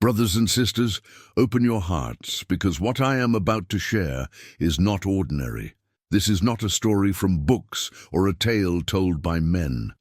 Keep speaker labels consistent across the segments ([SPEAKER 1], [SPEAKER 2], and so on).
[SPEAKER 1] Brothers and sisters, open your hearts, because what I am about to share is not ordinary. This is not a story from books or a tale told by men.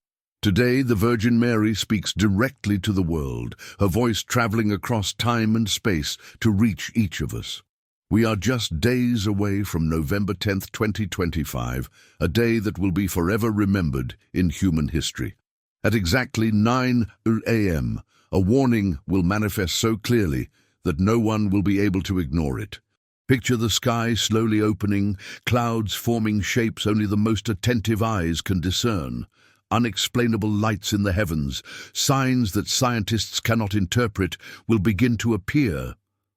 [SPEAKER 1] Today, the Virgin Mary speaks directly to the world, her voice traveling across time and space to reach each of us. We are just days away from November 10th, 2025, a day that will be forever remembered in human history. At exactly 9 a.m., a warning will manifest so clearly that no one will be able to ignore it. Picture the sky slowly opening, clouds forming shapes only the most attentive eyes can discern. Unexplainable lights in the heavens, signs that scientists cannot interpret, will begin to appear.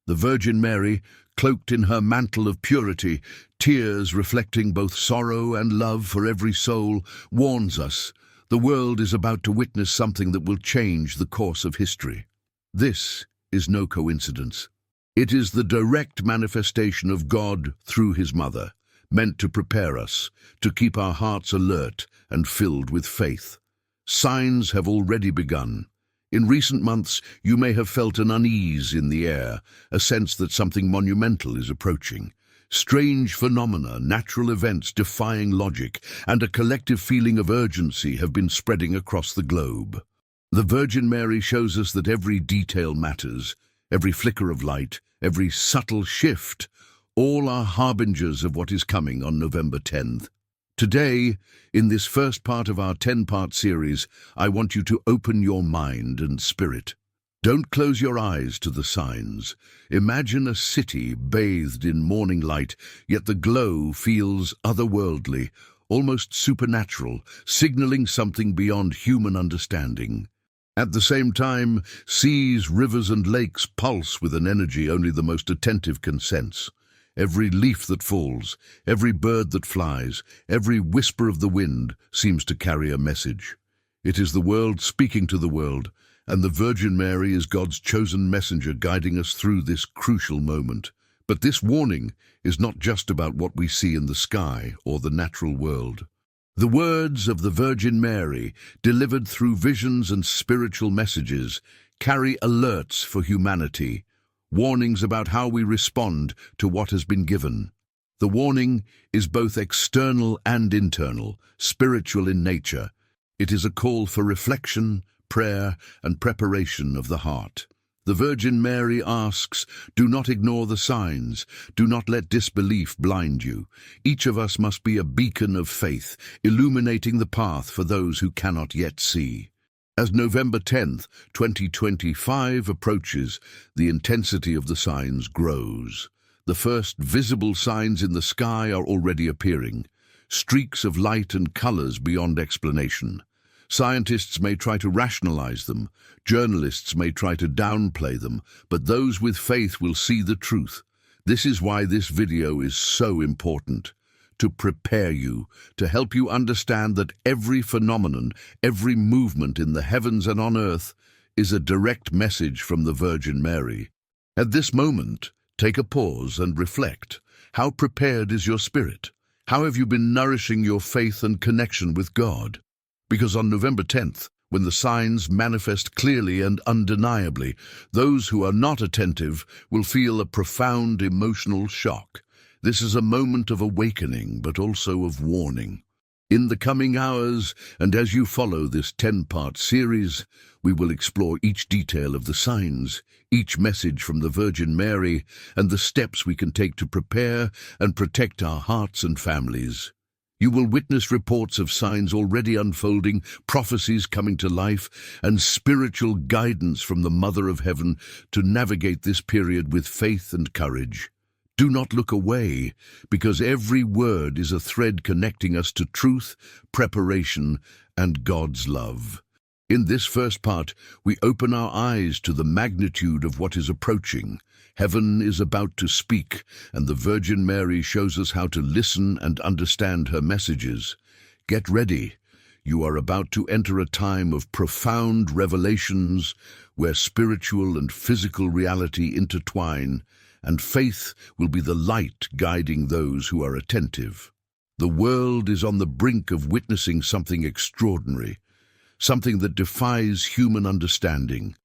[SPEAKER 1] The Virgin Mary, cloaked in her mantle of purity, tears reflecting both sorrow and love for every soul, warns us. The world is about to witness something that will change the course of history. This is no coincidence. It is the direct manifestation of God through his mother, meant to prepare us, to keep our hearts alert and filled with faith. Signs have already begun. In recent months, you may have felt an unease in the air, a sense that something monumental is approaching. Strange phenomena, natural events defying logic, and a collective feeling of urgency have been spreading across the globe. The Virgin Mary shows us that every detail matters, every flicker of light, every subtle shift, all are harbingers of what is coming on November 10th. Today, in this first part of our 10-part series, I want you to open your mind and spirit. Don't close your eyes to the signs. Imagine a city bathed in morning light, yet the glow feels otherworldly, almost supernatural, signaling something beyond human understanding. At the same time, seas, rivers, and lakes pulse with an energy only the most attentive can sense. Every leaf that falls, every bird that flies, every whisper of the wind seems to carry a message. It is the world speaking to the world, and the Virgin Mary is God's chosen messenger guiding us through this crucial moment. But this warning is not just about what we see in the sky or the natural world. The words of the Virgin Mary, delivered through visions and spiritual messages, carry alerts for humanity, warnings about how we respond to what has been given. The warning is both external and internal, spiritual in nature. It is a call for reflection, prayer, and preparation of the heart. The Virgin Mary asks, do not ignore the signs, do not let disbelief blind you. Each of us must be a beacon of faith, illuminating the path for those who cannot yet see. As November 10th, 2025 approaches, the intensity of the signs grows. The first visible signs in the sky are already appearing, streaks of light and colors beyond explanation. Scientists may try to rationalize them, journalists may try to downplay them, but those with faith will see the truth. This is why this video is so important. To prepare you, to help you understand that every phenomenon, every movement in the heavens and on earth is a direct message from the Virgin Mary. At this moment, take a pause and reflect. How prepared is your spirit? How have you been nourishing your faith and connection with God? Because on November 10th, when the signs manifest clearly and undeniably, those who are not attentive will feel a profound emotional shock. This is a moment of awakening, but also of warning. In the coming hours, and as you follow this 10-part series, we will explore each detail of the signs, each message from the Virgin Mary, and the steps we can take to prepare and protect our hearts and families. You will witness reports of signs already unfolding, prophecies coming to life, and spiritual guidance from the Mother of Heaven to navigate this period with faith and courage. Do not look away, because every word is a thread connecting us to truth, preparation, and God's love. In this first part, we open our eyes to the magnitude of what is approaching. Heaven is about to speak, and the Virgin Mary shows us how to listen and understand her messages. Get ready. You are about to enter a time of profound revelations where spiritual and physical reality intertwine, and faith will be the light guiding those who are attentive. The world is on the brink of witnessing something extraordinary, something that defies human understanding.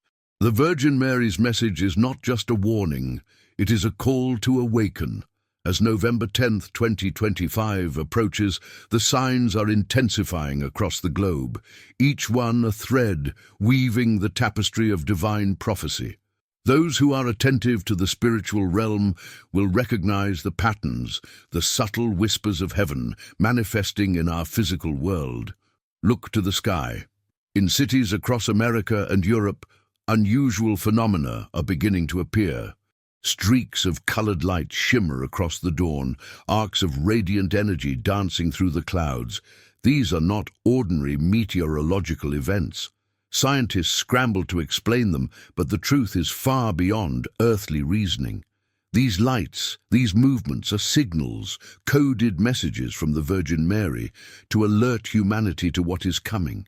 [SPEAKER 1] The Virgin Mary's message is not just a warning, it is a call to awaken. As November 10th, 2025 approaches, the signs are intensifying across the globe, each one a thread weaving the tapestry of divine prophecy. Those who are attentive to the spiritual realm will recognize the patterns, the subtle whispers of heaven manifesting in our physical world. Look to the sky. In cities across America and Europe, unusual phenomena are beginning to appear. Streaks of colored light shimmer across the dawn, arcs of radiant energy dancing through the clouds. These are not ordinary meteorological events. Scientists scramble to explain them, but the truth is far beyond earthly reasoning. These lights, these movements are signals, coded messages from the Virgin Mary to alert humanity to what is coming.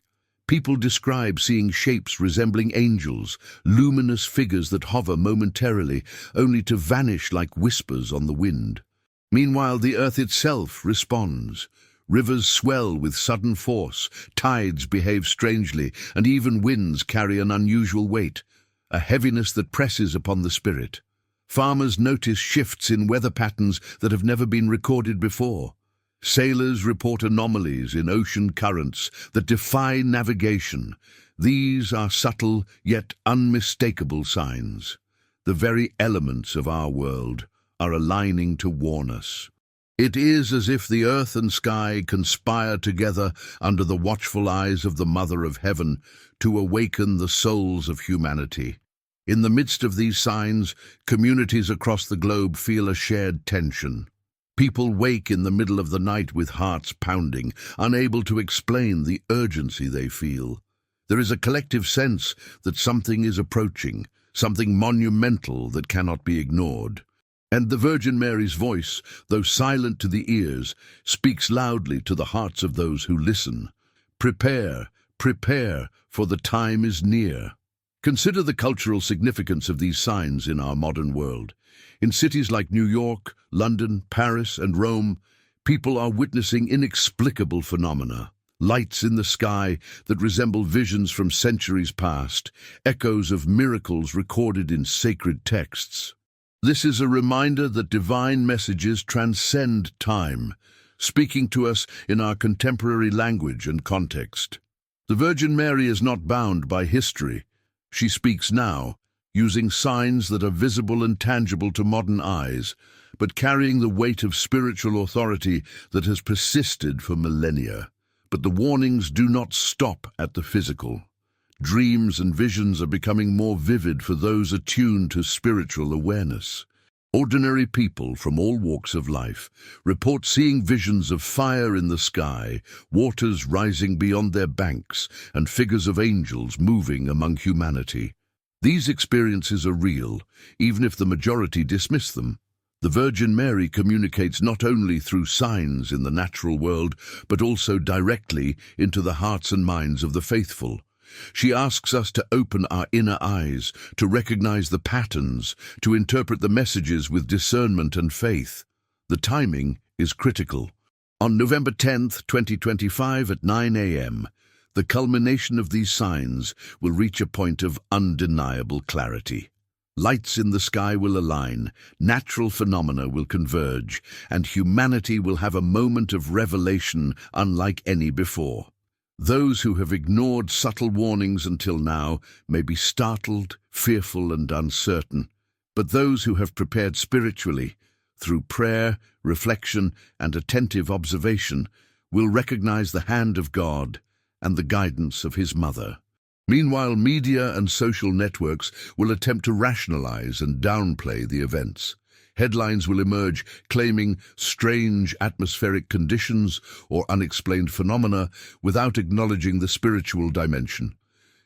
[SPEAKER 1] People describe seeing shapes resembling angels, luminous figures that hover momentarily, only to vanish like whispers on the wind. Meanwhile, the earth itself responds. Rivers swell with sudden force, tides behave strangely, and even winds carry an unusual weight, a heaviness that presses upon the spirit. Farmers notice shifts in weather patterns that have never been recorded before. Sailors report anomalies in ocean currents that defy navigation. These are subtle yet unmistakable signs. The very elements of our world are aligning to warn us. It is as if the earth and sky conspire together under the watchful eyes of the Mother of Heaven to awaken the souls of humanity. In the midst of these signs, communities across the globe feel a shared tension. People wake in the middle of the night with hearts pounding, unable to explain the urgency they feel. There is a collective sense that something is approaching, something monumental that cannot be ignored. And the Virgin Mary's voice, though silent to the ears, speaks loudly to the hearts of those who listen. Prepare, prepare, for the time is near. Consider the cultural significance of these signs in our modern world. In cities like New York, London, Paris, and Rome, people are witnessing inexplicable phenomena. Lights in the sky that resemble visions from centuries past, echoes of miracles recorded in sacred texts. This is a reminder that divine messages transcend time, speaking to us in our contemporary language and context. The Virgin Mary is not bound by history. She speaks now, using signs that are visible and tangible to modern eyes, but carrying the weight of spiritual authority that has persisted for millennia. But the warnings do not stop at the physical. Dreams and visions are becoming more vivid for those attuned to spiritual awareness. Ordinary people from all walks of life report seeing visions of fire in the sky, waters rising beyond their banks, and figures of angels moving among humanity. These experiences are real, even if the majority dismiss them. The Virgin Mary communicates not only through signs in the natural world, but also directly into the hearts and minds of the faithful. She asks us to open our inner eyes, to recognize the patterns, to interpret the messages with discernment and faith. The timing is critical. On November 10th, 2025 at 9 a.m., the culmination of these signs will reach a point of undeniable clarity. Lights in the sky will align, natural phenomena will converge, and humanity will have a moment of revelation unlike any before. Those who have ignored subtle warnings until now may be startled, fearful, and uncertain, but those who have prepared spiritually, through prayer, reflection, and attentive observation, will recognize the hand of God and the guidance of His Mother. Meanwhile, media and social networks will attempt to rationalize and downplay the events. Headlines will emerge claiming strange atmospheric conditions or unexplained phenomena without acknowledging the spiritual dimension.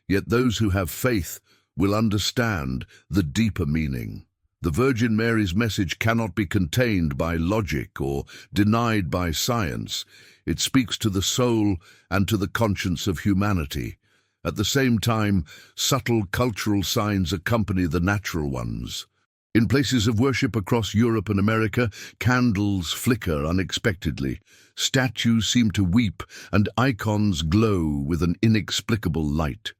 [SPEAKER 1] Yet those who have faith will understand the deeper meaning. The Virgin Mary's message cannot be contained by logic or denied by science. It speaks to the soul and to the conscience of humanity. At the same time, subtle cultural signs accompany the natural ones. In places of worship across Europe and America, candles flicker unexpectedly, statues seem to weep, and icons glow with an inexplicable light.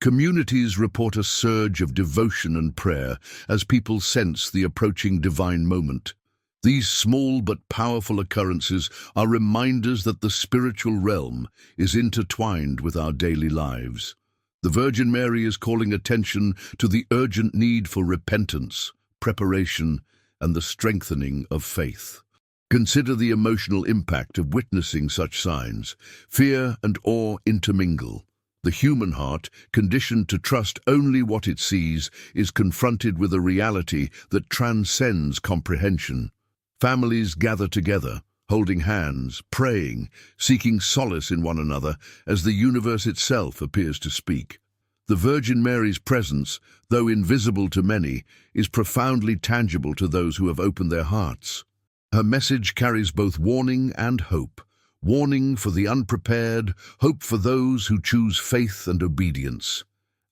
[SPEAKER 1] Communities report a surge of devotion and prayer as people sense the approaching divine moment. These small but powerful occurrences are reminders that the spiritual realm is intertwined with our daily lives. The Virgin Mary is calling attention to the urgent need for repentance, preparation, and the strengthening of faith. Consider the emotional impact of witnessing such signs. Fear and awe intermingle. The human heart, conditioned to trust only what it sees, is confronted with a reality that transcends comprehension. Families gather together, holding hands, praying, seeking solace in one another as the universe itself appears to speak. The Virgin Mary's presence, though invisible to many, is profoundly tangible to those who have opened their hearts. Her message carries both warning and hope. Warning for the unprepared, hope for those who choose faith and obedience.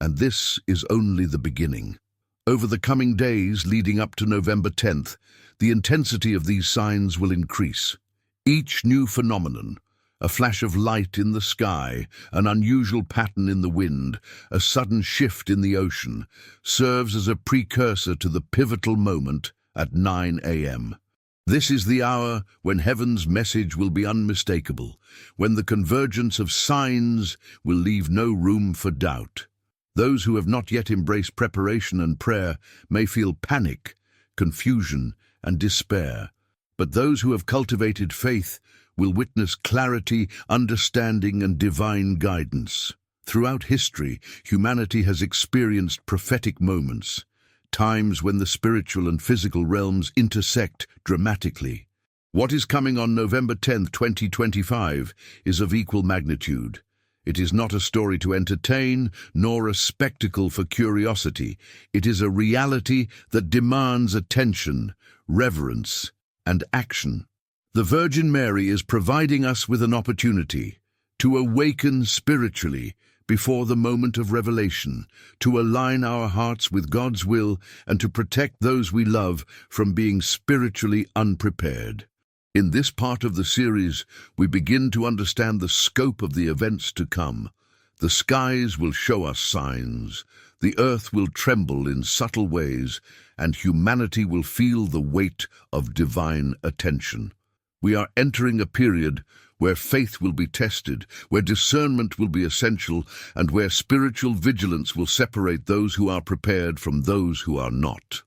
[SPEAKER 1] And this is only the beginning. Over the coming days leading up to November 10th, the intensity of these signs will increase. Each new phenomenon, a flash of light in the sky, an unusual pattern in the wind, a sudden shift in the ocean, serves as a precursor to the pivotal moment at 9 a.m. This is the hour when heaven's message will be unmistakable, when the convergence of signs will leave no room for doubt. Those who have not yet embraced preparation and prayer may feel panic, confusion, and despair, but those who have cultivated faith will witness clarity, understanding, and divine guidance. Throughout history, humanity has experienced prophetic moments, times when the spiritual and physical realms intersect dramatically. What is coming on November 10, 2025, is of equal magnitude. It is not a story to entertain, nor a spectacle for curiosity. It is a reality that demands attention, reverence, and action. The Virgin Mary is providing us with an opportunity to awaken spiritually before the moment of revelation, to align our hearts with God's will, and to protect those we love from being spiritually unprepared. In this part of the series, we begin to understand the scope of the events to come. The skies will show us signs, the earth will tremble in subtle ways, and humanity will feel the weight of divine attention. We are entering a period where faith will be tested, where discernment will be essential, and where spiritual vigilance will separate those who are prepared from those who are not.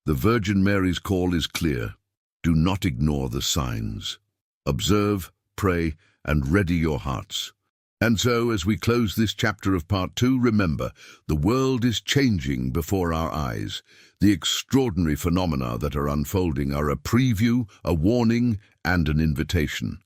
[SPEAKER 1] The Virgin Mary's call is clear. Do not ignore the signs. Observe, pray, and ready your hearts. And so, as we close this chapter of Part 2, remember, the world is changing before our eyes. The extraordinary phenomena that are unfolding are a preview, a warning, and an invitation.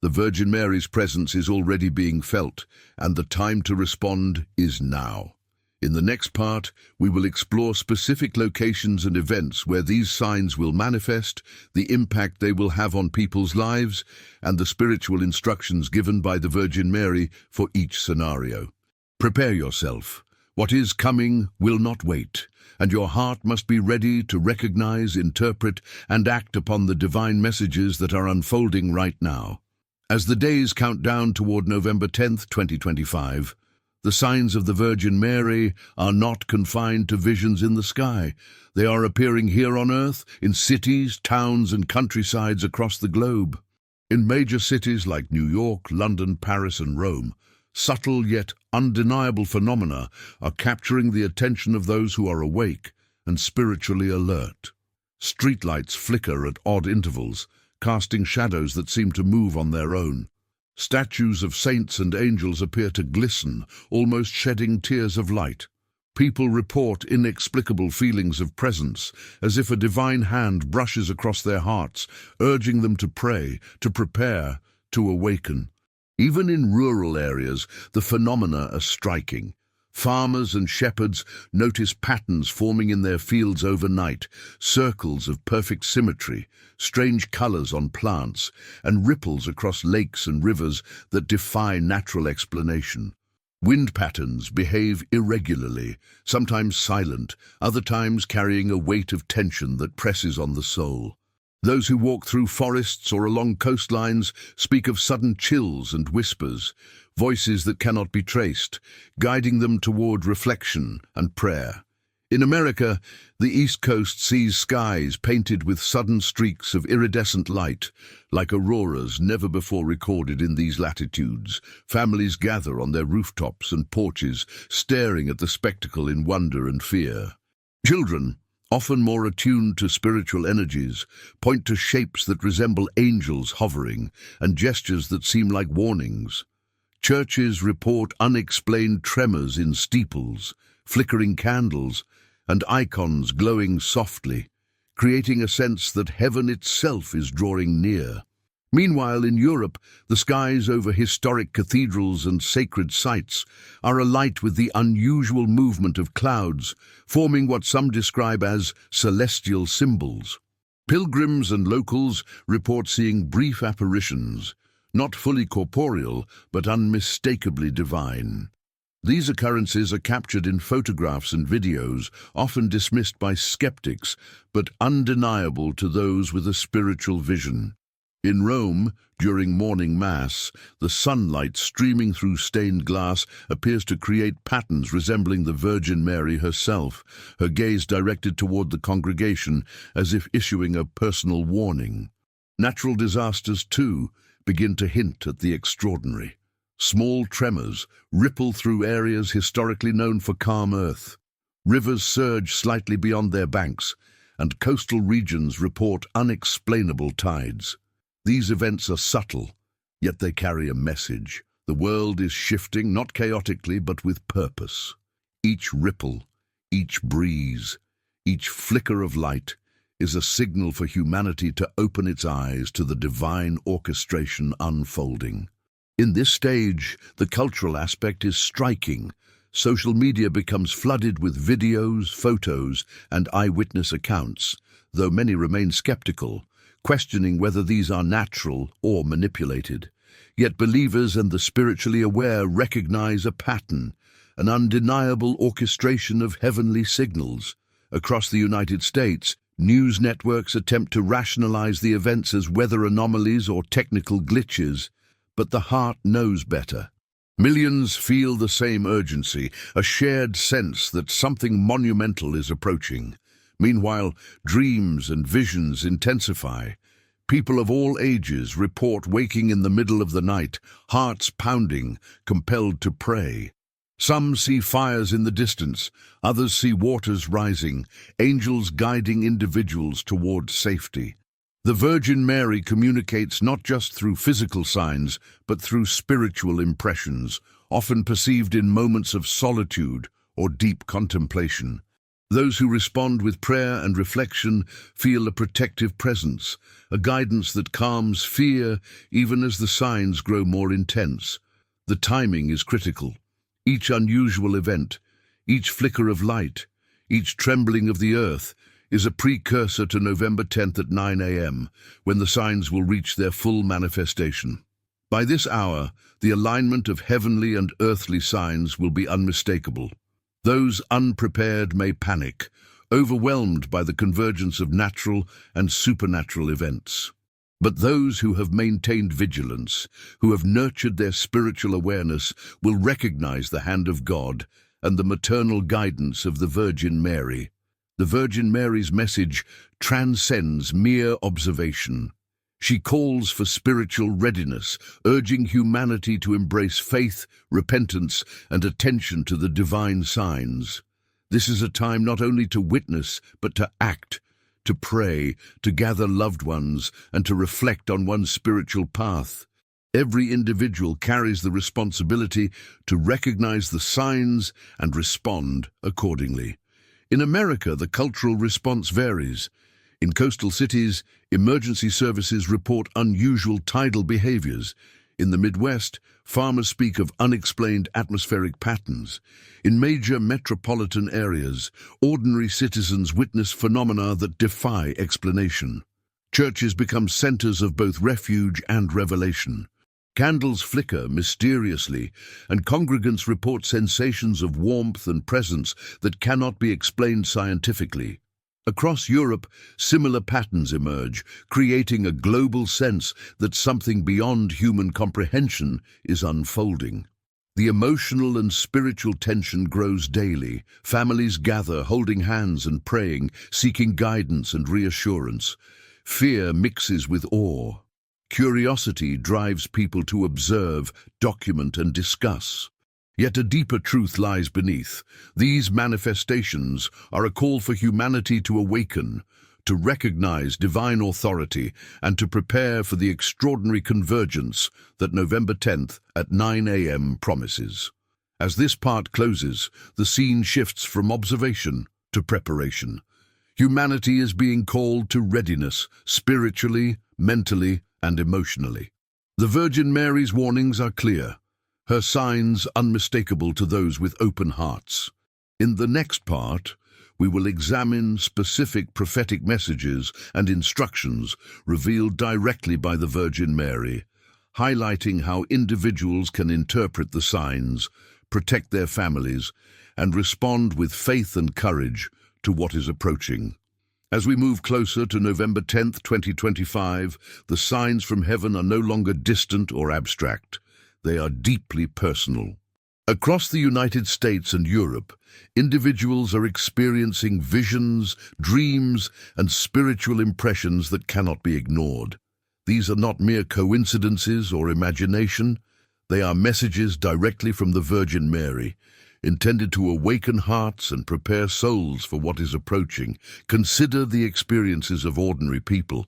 [SPEAKER 1] The Virgin Mary's presence is already being felt, and the time to respond is now. In the next part, we will explore specific locations and events where these signs will manifest, the impact they will have on people's lives, and the spiritual instructions given by the Virgin Mary for each scenario. Prepare yourself. What is coming will not wait, and your heart must be ready to recognize, interpret, and act upon the divine messages that are unfolding right now. As the days count down toward November 10th, 2025, the signs of the Virgin Mary are not confined to visions in the sky. They are appearing here on earth, in cities, towns, and countrysides across the globe. In major cities like New York, London, Paris, and Rome, subtle yet undeniable phenomena are capturing the attention of those who are awake and spiritually alert. Streetlights flicker at odd intervals, casting shadows that seem to move on their own. Statues of saints and angels appear to glisten, almost shedding tears of light. People report inexplicable feelings of presence, as if a divine hand brushes across their hearts, urging them to pray, to prepare, to awaken. Even in rural areas, the phenomena are striking. Farmers and shepherds notice patterns forming in their fields overnight, circles of perfect symmetry, strange colors on plants, and ripples across lakes and rivers that defy natural explanation. Wind patterns behave irregularly, sometimes silent, other times carrying a weight of tension that presses on the soul. Those who walk through forests or along coastlines speak of sudden chills and whispers, voices that cannot be traced, guiding them toward reflection and prayer. In America, the East Coast sees skies painted with sudden streaks of iridescent light, like auroras never before recorded in these latitudes. Families gather on their rooftops and porches, staring at the spectacle in wonder and fear. Children, often more attuned to spiritual energies, point to shapes that resemble angels hovering and gestures that seem like warnings. Churches report unexplained tremors in steeples, flickering candles, and icons glowing softly, creating a sense that heaven itself is drawing near. Meanwhile, in Europe, the skies over historic cathedrals and sacred sites are alight with the unusual movement of clouds, forming what some describe as celestial symbols. Pilgrims and locals report seeing brief apparitions, not fully corporeal, but unmistakably divine. These occurrences are captured in photographs and videos, often dismissed by skeptics, but undeniable to those with a spiritual vision. In Rome, during morning mass, the sunlight streaming through stained glass appears to create patterns resembling the Virgin Mary herself, her gaze directed toward the congregation as if issuing a personal warning. Natural disasters, too, begin to hint at the extraordinary. Small tremors ripple through areas historically known for calm earth. Rivers surge slightly beyond their banks, and coastal regions report unexplainable tides. These events are subtle, yet they carry a message. The world is shifting, not chaotically, but with purpose. Each ripple, each breeze, each flicker of light is a signal for humanity to open its eyes to the divine orchestration unfolding. In this stage, the cultural aspect is striking. Social media becomes flooded with videos, photos, and eyewitness accounts, though many remain skeptical, questioning whether these are natural or manipulated. Yet believers and the spiritually aware recognize a pattern, an undeniable orchestration of heavenly signals. Across the United States, news networks attempt to rationalize the events as weather anomalies or technical glitches, but the heart knows better. Millions feel the same urgency, a shared sense that something monumental is approaching. Meanwhile, dreams and visions intensify. People of all ages report waking in the middle of the night, hearts pounding, compelled to pray. Some see fires in the distance, others see waters rising, angels guiding individuals toward safety. The Virgin Mary communicates not just through physical signs, but through spiritual impressions, often perceived in moments of solitude or deep contemplation. Those who respond with prayer and reflection feel a protective presence, a guidance that calms fear even as the signs grow more intense. The timing is critical. Each unusual event, each flicker of light, each trembling of the earth is a precursor to November 10th at 9 a.m., when the signs will reach their full manifestation. By this hour, the alignment of heavenly and earthly signs will be unmistakable. Those unprepared may panic, overwhelmed by the convergence of natural and supernatural events. But those who have maintained vigilance, who have nurtured their spiritual awareness, will recognize the hand of God and the maternal guidance of the Virgin Mary. The Virgin Mary's message transcends mere observation. She calls for spiritual readiness, urging humanity to embrace faith, repentance, and attention to the divine signs. This is a time not only to witness, but to act, to pray, to gather loved ones, and to reflect on one's spiritual path. Every individual carries the responsibility to recognize the signs and respond accordingly. In America, the cultural response varies. In coastal cities, emergency services report unusual tidal behaviors. In the Midwest, farmers speak of unexplained atmospheric patterns. In major metropolitan areas, ordinary citizens witness phenomena that defy explanation. Churches become centers of both refuge and revelation. Candles flicker mysteriously, and congregants report sensations of warmth and presence that cannot be explained scientifically. Across Europe, similar patterns emerge, creating a global sense that something beyond human comprehension is unfolding. The emotional and spiritual tension grows daily. Families gather, holding hands and praying, seeking guidance and reassurance. Fear mixes with awe. Curiosity drives people to observe, document, and discuss. Yet a deeper truth lies beneath. These manifestations are a call for humanity to awaken, to recognize divine authority, and to prepare for the extraordinary convergence that November 10th at 9 a.m. promises. As this part closes, the scene shifts from observation to preparation. Humanity is being called to readiness, spiritually, mentally, and emotionally. The Virgin Mary's warnings are clear, her signs unmistakable to those with open hearts. In the next part, we will examine specific prophetic messages and instructions revealed directly by the Virgin Mary, highlighting how individuals can interpret the signs, protect their families, and respond with faith and courage to what is approaching. As we move closer to November 10th, 2025, the signs from heaven are no longer distant or abstract. They are deeply personal. Across the United States and Europe, individuals are experiencing visions, dreams, and spiritual impressions that cannot be ignored. These are not mere coincidences or imagination. They are messages directly from the Virgin Mary, intended to awaken hearts and prepare souls for what is approaching. Consider the experiences of ordinary people.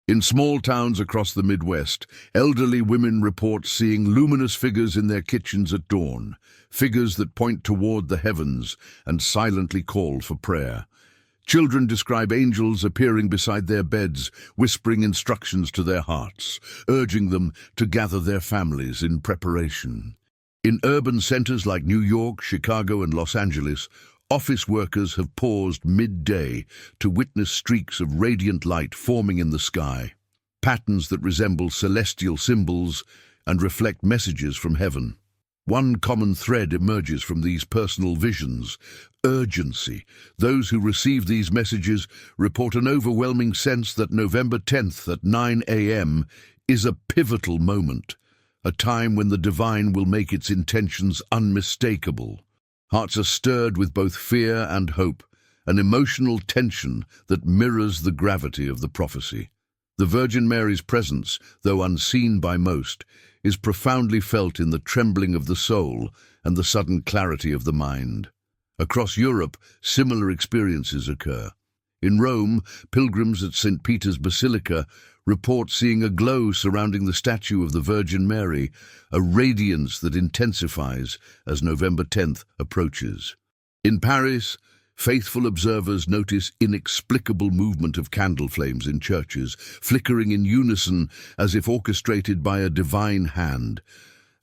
[SPEAKER 1] In small towns across the Midwest, elderly women report seeing luminous figures in their kitchens at dawn, figures that point toward the heavens and silently call for prayer. Children describe angels appearing beside their beds, whispering instructions to their hearts, urging them to gather their families in preparation. In urban centers like New York, Chicago, and Los Angeles, office workers have paused midday to witness streaks of radiant light forming in the sky, patterns that resemble celestial symbols and reflect messages from heaven. One common thread emerges from these personal visions: urgency. Those who receive these messages report an overwhelming sense that November 10th at 9 a.m. is a pivotal moment, a time when the divine will make its intentions unmistakable. Hearts are stirred with both fear and hope, an emotional tension that mirrors the gravity of the prophecy. The Virgin Mary's presence, though unseen by most, is profoundly felt in the trembling of the soul and the sudden clarity of the mind. Across Europe, similar experiences occur. In Rome, pilgrims at St. Peter's Basilica report seeing a glow surrounding the statue of the Virgin Mary, a radiance that intensifies as November 10th approaches. In Paris, faithful observers notice inexplicable movement of candle flames in churches, flickering in unison as if orchestrated by a divine hand.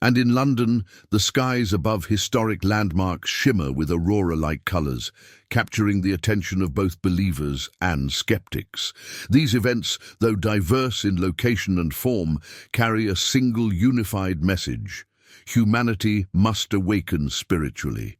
[SPEAKER 1] And in London, the skies above historic landmarks shimmer with aurora-like colors, capturing the attention of both believers and skeptics. These events, though diverse in location and form, carry a single unified message: humanity must awaken spiritually.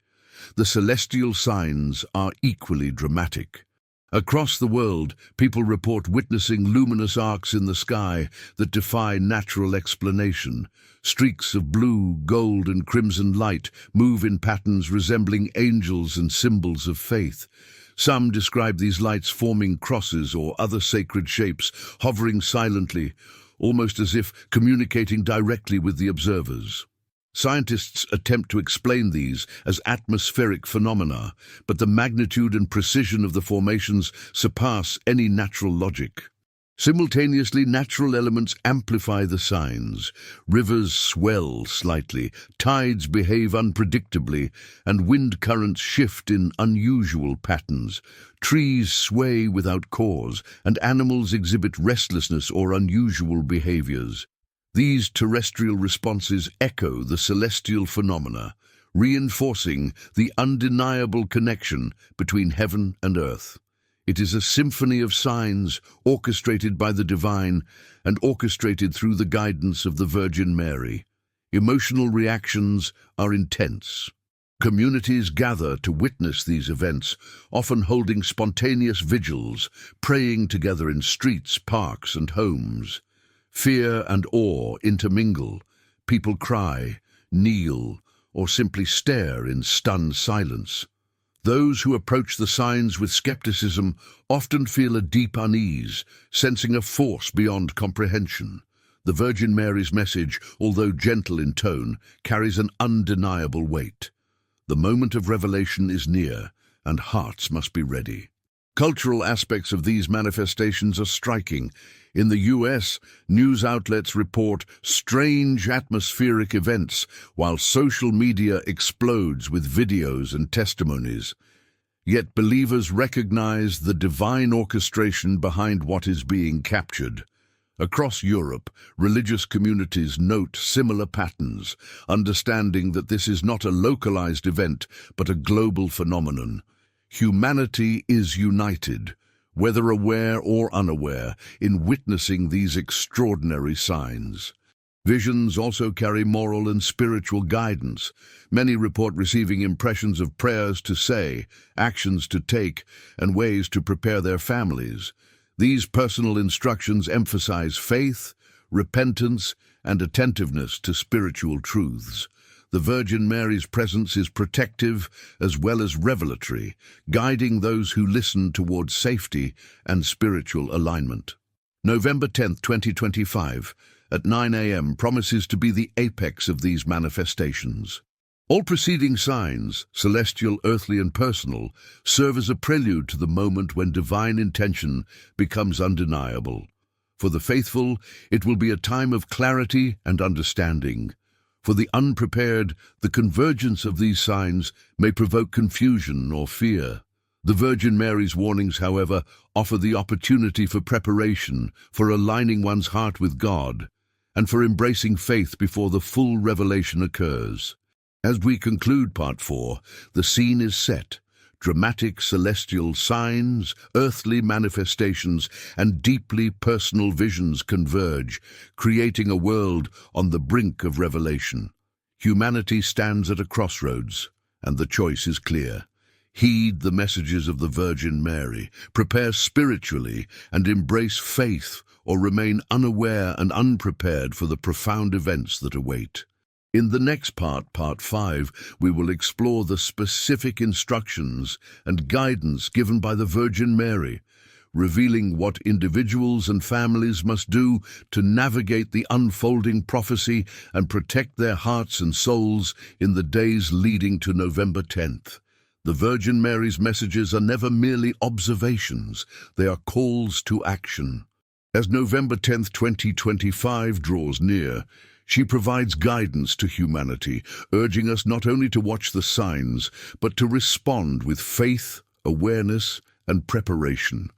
[SPEAKER 1] The celestial signs are equally dramatic. Across the world, people report witnessing luminous arcs in the sky that defy natural explanation. Streaks of blue, gold, and crimson light move in patterns resembling angels and symbols of faith. Some describe these lights forming crosses or other sacred shapes, hovering silently, almost as if communicating directly with the observers. Scientists attempt to explain these as atmospheric phenomena, but the magnitude and precision of the formations surpass any natural logic. Simultaneously, natural elements amplify the signs. Rivers swell slightly, tides behave unpredictably, and wind currents shift in unusual patterns. Trees sway without cause, and animals exhibit restlessness or unusual behaviors. These terrestrial responses echo the celestial phenomena, reinforcing the undeniable connection between heaven and earth. It is a symphony of signs orchestrated by the divine and orchestrated through the guidance of the Virgin Mary. Emotional reactions are intense. Communities gather to witness these events, often holding spontaneous vigils, praying together in streets, parks, and homes. Fear and awe intermingle. People cry, kneel, or simply stare in stunned silence. Those who approach the signs with skepticism often feel a deep unease, sensing a force beyond comprehension. The Virgin Mary's message, although gentle in tone, carries an undeniable weight. The moment of revelation is near, and hearts must be ready. Cultural aspects of these manifestations are striking. In the US, news outlets report strange atmospheric events, while social media explodes with videos and testimonies. Yet believers recognize the divine orchestration behind what is being captured. Across Europe, religious communities note similar patterns, understanding that this is not a localized event, but a global phenomenon. Humanity is united, whether aware or unaware, in witnessing these extraordinary signs. Visions also carry moral and spiritual guidance. Many report receiving impressions of prayers to say, actions to take, and ways to prepare their families. These personal instructions emphasize faith, repentance, and attentiveness to spiritual truths. The Virgin Mary's presence is protective as well as revelatory, guiding those who listen towards safety and spiritual alignment. November 10th, 2025, at 9 a.m. promises to be the apex of these manifestations. All preceding signs, celestial, earthly, and personal, serve as a prelude to the moment when divine intention becomes undeniable. For the faithful, it will be a time of clarity and understanding. For the unprepared, the convergence of these signs may provoke confusion or fear. The Virgin Mary's warnings, however, offer the opportunity for preparation, for aligning one's heart with God, and for embracing faith before the full revelation occurs. As we conclude Part 4, the scene is set. Dramatic celestial signs, earthly manifestations, and deeply personal visions converge, creating a world on the brink of revelation. Humanity stands at a crossroads, and the choice is clear. Heed the messages of the Virgin Mary, prepare spiritually, and embrace faith, or remain unaware and unprepared for the profound events that await. In the next part, Part 5, we will explore the specific instructions and guidance given by the Virgin Mary, revealing what individuals and families must do to navigate the unfolding prophecy and protect their hearts and souls in the days leading to November 10th. The Virgin Mary's messages are never merely observations, they are calls to action. As November 10th, 2025 draws near, she provides guidance to humanity, urging us not only to watch the signs, but to respond with faith, awareness, and preparation.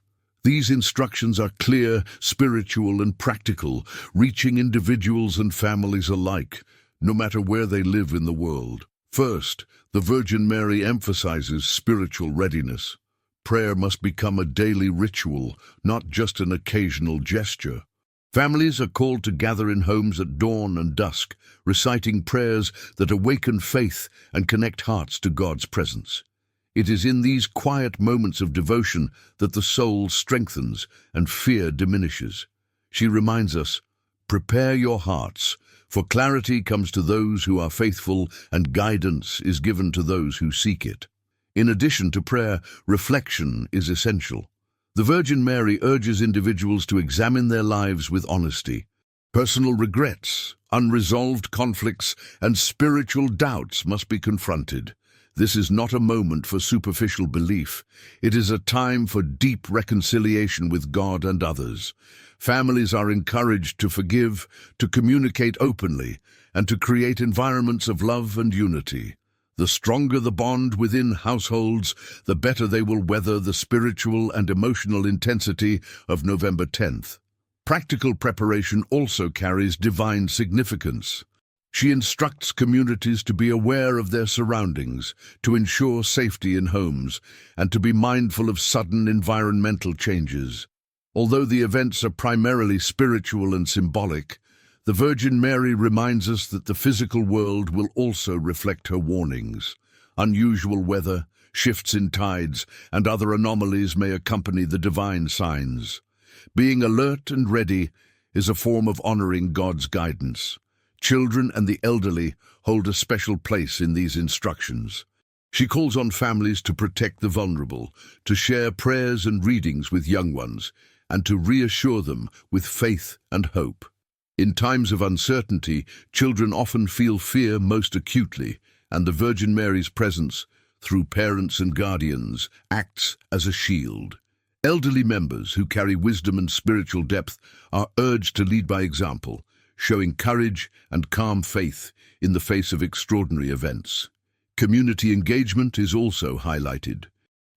[SPEAKER 1] These instructions are clear, spiritual, and practical, reaching individuals and families alike, no matter where they live in the world. First, the Virgin Mary emphasizes spiritual readiness. Prayer must become a daily ritual, not just an occasional gesture. Families are called to gather in homes at dawn and dusk, reciting prayers that awaken faith and connect hearts to God's presence. It is in these quiet moments of devotion that the soul strengthens and fear diminishes. She reminds us, prepare your hearts, for clarity comes to those who are faithful and guidance is given to those who seek it. In addition to prayer, reflection is essential. The Virgin Mary urges individuals to examine their lives with honesty. Personal regrets, unresolved conflicts, and spiritual doubts must be confronted. This is not a moment for superficial belief. It is a time for deep reconciliation with God and others. Families are encouraged to forgive, to communicate openly, and to create environments of love and unity. The stronger the bond within households, the better they will weather the spiritual and emotional intensity of November 10th. Practical preparation also carries divine significance. She instructs communities to be aware of their surroundings, to ensure safety in homes, and to be mindful of sudden environmental changes. Although the events are primarily spiritual and symbolic, the Virgin Mary reminds us that the physical world will also reflect her warnings. Unusual weather, shifts in tides, and other anomalies may accompany the divine signs. Being alert and ready is a form of honoring God's guidance. Children and the elderly hold a special place in these instructions. She calls on families to protect the vulnerable, to share prayers and readings with young ones, and to reassure them with faith and hope. In times of uncertainty, children often feel fear most acutely, and the Virgin Mary's presence, through parents and guardians, acts as a shield. Elderly members who carry wisdom and spiritual depth are urged to lead by example, showing courage and calm faith in the face of extraordinary events. Community engagement is also highlighted.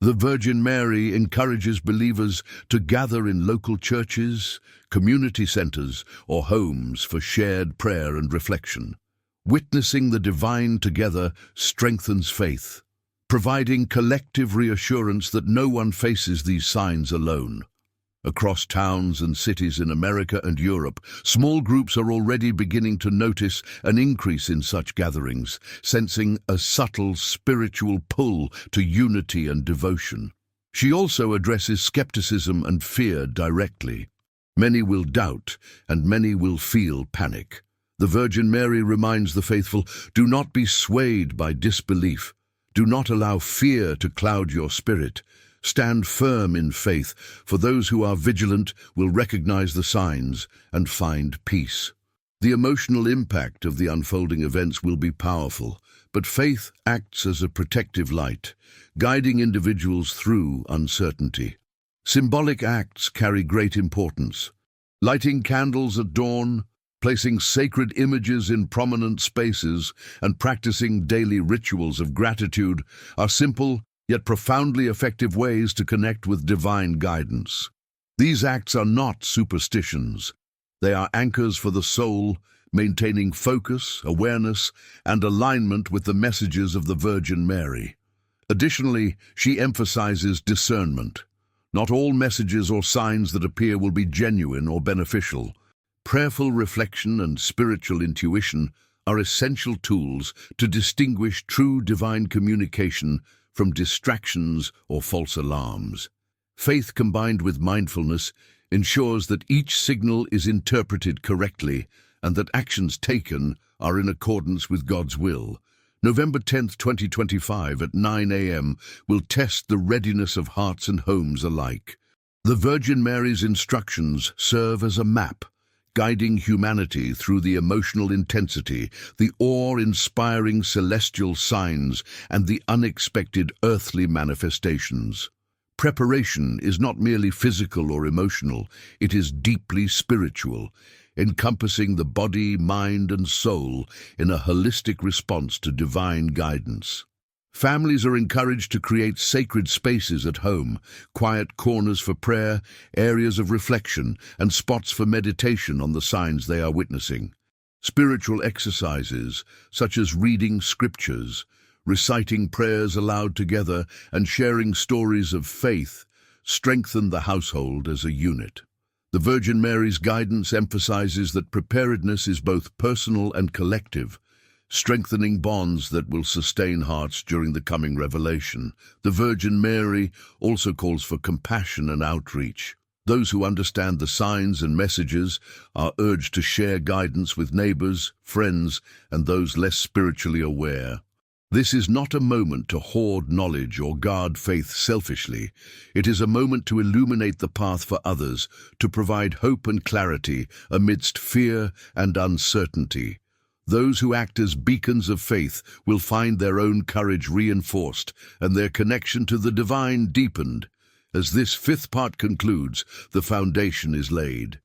[SPEAKER 1] The Virgin Mary encourages believers to gather in local churches, community centers, or homes for shared prayer and reflection. Witnessing the divine together strengthens faith, providing collective reassurance that no one faces these signs alone. Across towns and cities in America and Europe, small groups are already beginning to notice an increase in such gatherings, sensing a subtle spiritual pull to unity and devotion. She also addresses skepticism and fear directly. Many will doubt, and many will feel panic. The Virgin Mary reminds the faithful, do not be swayed by disbelief. Do not allow fear to cloud your spirit. Stand firm in faith, for those who are vigilant will recognize the signs and find peace. The emotional impact of the unfolding events will be powerful, but faith acts as a protective light, guiding individuals through uncertainty. Symbolic acts carry great importance. Lighting candles at dawn, placing sacred images in prominent spaces, and practicing daily rituals of gratitude are simple yet profoundly effective ways to connect with divine guidance. These acts are not superstitions. They are anchors for the soul, maintaining focus, awareness, and alignment with the messages of the Virgin Mary. Additionally, she emphasizes discernment. Not all messages or signs that appear will be genuine or beneficial. Prayerful reflection and spiritual intuition are essential tools to distinguish true divine communication from distractions or false alarms. Faith combined with mindfulness ensures that each signal is interpreted correctly and that actions taken are in accordance with God's will. November 10th, 2025 at 9 a.m. will test the readiness of hearts and homes alike. The Virgin Mary's instructions serve as a map, guiding humanity through the emotional intensity, the awe-inspiring celestial signs, and the unexpected earthly manifestations. Preparation is not merely physical or emotional, it is deeply spiritual, encompassing the body, mind, and soul in a holistic response to divine guidance. Families are encouraged to create sacred spaces at home, quiet corners for prayer, areas of reflection, and spots for meditation on the signs they are witnessing. Spiritual exercises, such as reading scriptures, reciting prayers aloud together, and sharing stories of faith, strengthen the household as a unit. The Virgin Mary's guidance emphasizes that preparedness is both personal and collective, strengthening bonds that will sustain hearts during the coming revelation. The Virgin Mary also calls for compassion and outreach. Those who understand the signs and messages are urged to share guidance with neighbors, friends, and those less spiritually aware. This is not a moment to hoard knowledge or guard faith selfishly. It is a moment to illuminate the path for others, to provide hope and clarity amidst fear and uncertainty. Those who act as beacons of faith will find their own courage reinforced and their connection to the divine deepened. As this fifth part concludes, the foundation is laid.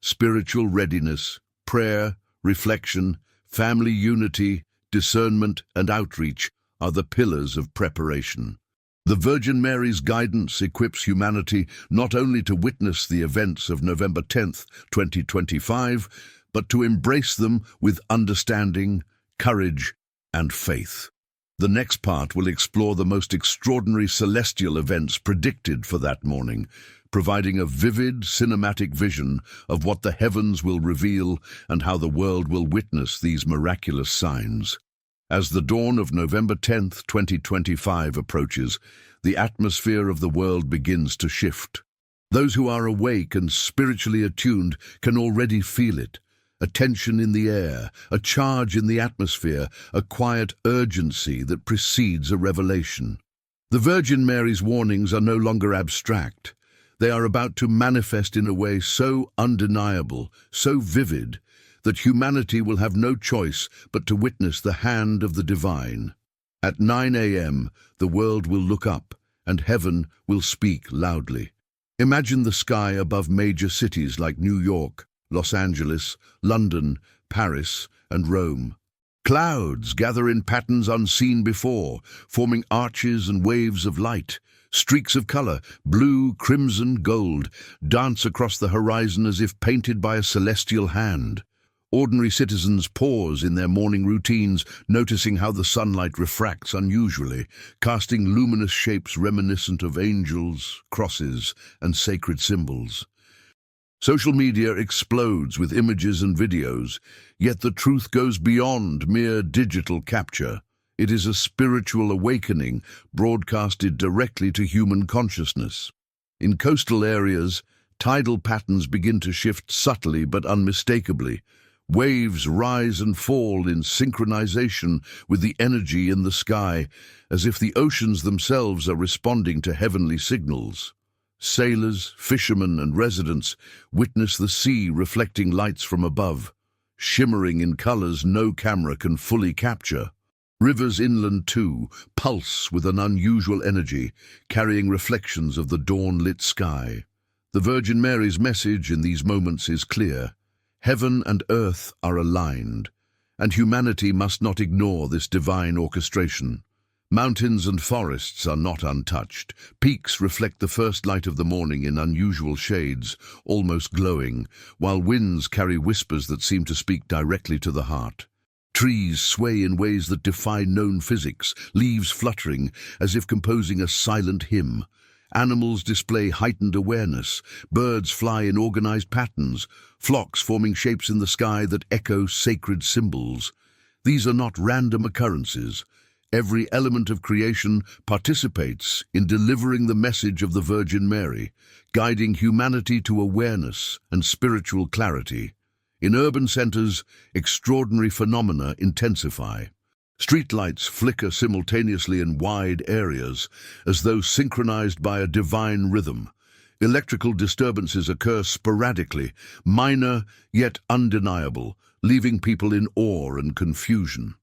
[SPEAKER 1] Spiritual readiness, prayer, reflection, family unity, discernment, and outreach are the pillars of preparation. The Virgin Mary's guidance equips humanity not only to witness the events of November 10th, 2025, but to embrace them with understanding, courage, and faith. The next part will explore the most extraordinary celestial events predicted for that morning, providing a vivid cinematic vision of what the heavens will reveal and how the world will witness these miraculous signs. As the dawn of November 10th, 2025 approaches, the atmosphere of the world begins to shift. Those who are awake and spiritually attuned can already feel it. A tension in the air, a charge in the atmosphere, a quiet urgency that precedes a revelation. The Virgin Mary's warnings are no longer abstract. They are about to manifest in a way so undeniable, so vivid, that humanity will have no choice but to witness the hand of the divine. At 9 a.m., the world will look up, and heaven will speak loudly. Imagine the sky above major cities like New York, Los Angeles, London, Paris, and Rome. Clouds gather in patterns unseen before, forming arches and waves of light. Streaks of color, blue, crimson, gold, dance across the horizon as if painted by a celestial hand. Ordinary citizens pause in their morning routines, noticing how the sunlight refracts unusually, casting luminous shapes reminiscent of angels, crosses, and sacred symbols. Social media explodes with images and videos, yet the truth goes beyond mere digital capture. It is a spiritual awakening broadcasted directly to human consciousness. In coastal areas, tidal patterns begin to shift subtly but unmistakably. Waves rise and fall in synchronization with the energy in the sky, as if the oceans themselves are responding to heavenly signals. Sailors, fishermen, and residents witness the sea reflecting lights from above, shimmering in colors no camera can fully capture. Rivers inland, too, pulse with an unusual energy, carrying reflections of the dawn-lit sky. The Virgin Mary's message in these moments is clear. Heaven and earth are aligned, and humanity must not ignore this divine orchestration. Mountains and forests are not untouched. Peaks reflect the first light of the morning in unusual shades, almost glowing, while winds carry whispers that seem to speak directly to the heart. Trees sway in ways that defy known physics, leaves fluttering as if composing a silent hymn. Animals display heightened awareness, birds fly in organized patterns, flocks forming shapes in the sky that echo sacred symbols. These are not random occurrences. Every element of creation participates in delivering the message of the Virgin Mary, guiding humanity to awareness and spiritual clarity. In urban centers, extraordinary phenomena intensify. Streetlights flicker simultaneously in wide areas, as though synchronized by a divine rhythm. Electrical disturbances occur sporadically, minor yet undeniable, leaving people in awe and confusion.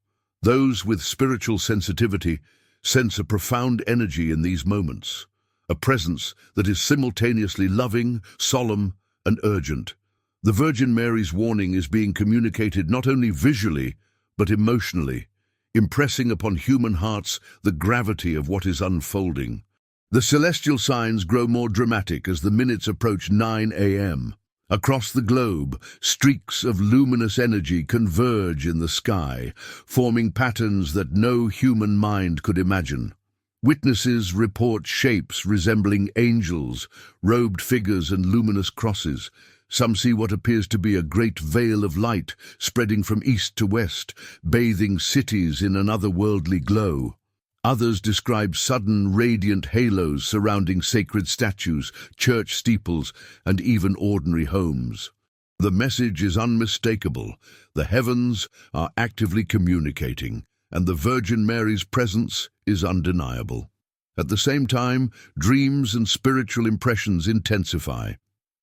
[SPEAKER 1] Those with spiritual sensitivity sense a profound energy in these moments, a presence that is simultaneously loving, solemn, and urgent. The Virgin Mary's warning is being communicated not only visually, but emotionally, impressing upon human hearts the gravity of what is unfolding. The celestial signs grow more dramatic as the minutes approach 9 a.m. Across the globe, streaks of luminous energy converge in the sky, forming patterns that no human mind could imagine. Witnesses report shapes resembling angels, robed figures, and luminous crosses. Some see what appears to be a great veil of light spreading from east to west, bathing cities in an otherworldly glow. Others describe sudden radiant halos surrounding sacred statues, church steeples, and even ordinary homes. The message is unmistakable. The heavens are actively communicating, and the Virgin Mary's presence is undeniable. At the same time, dreams and spiritual impressions intensify.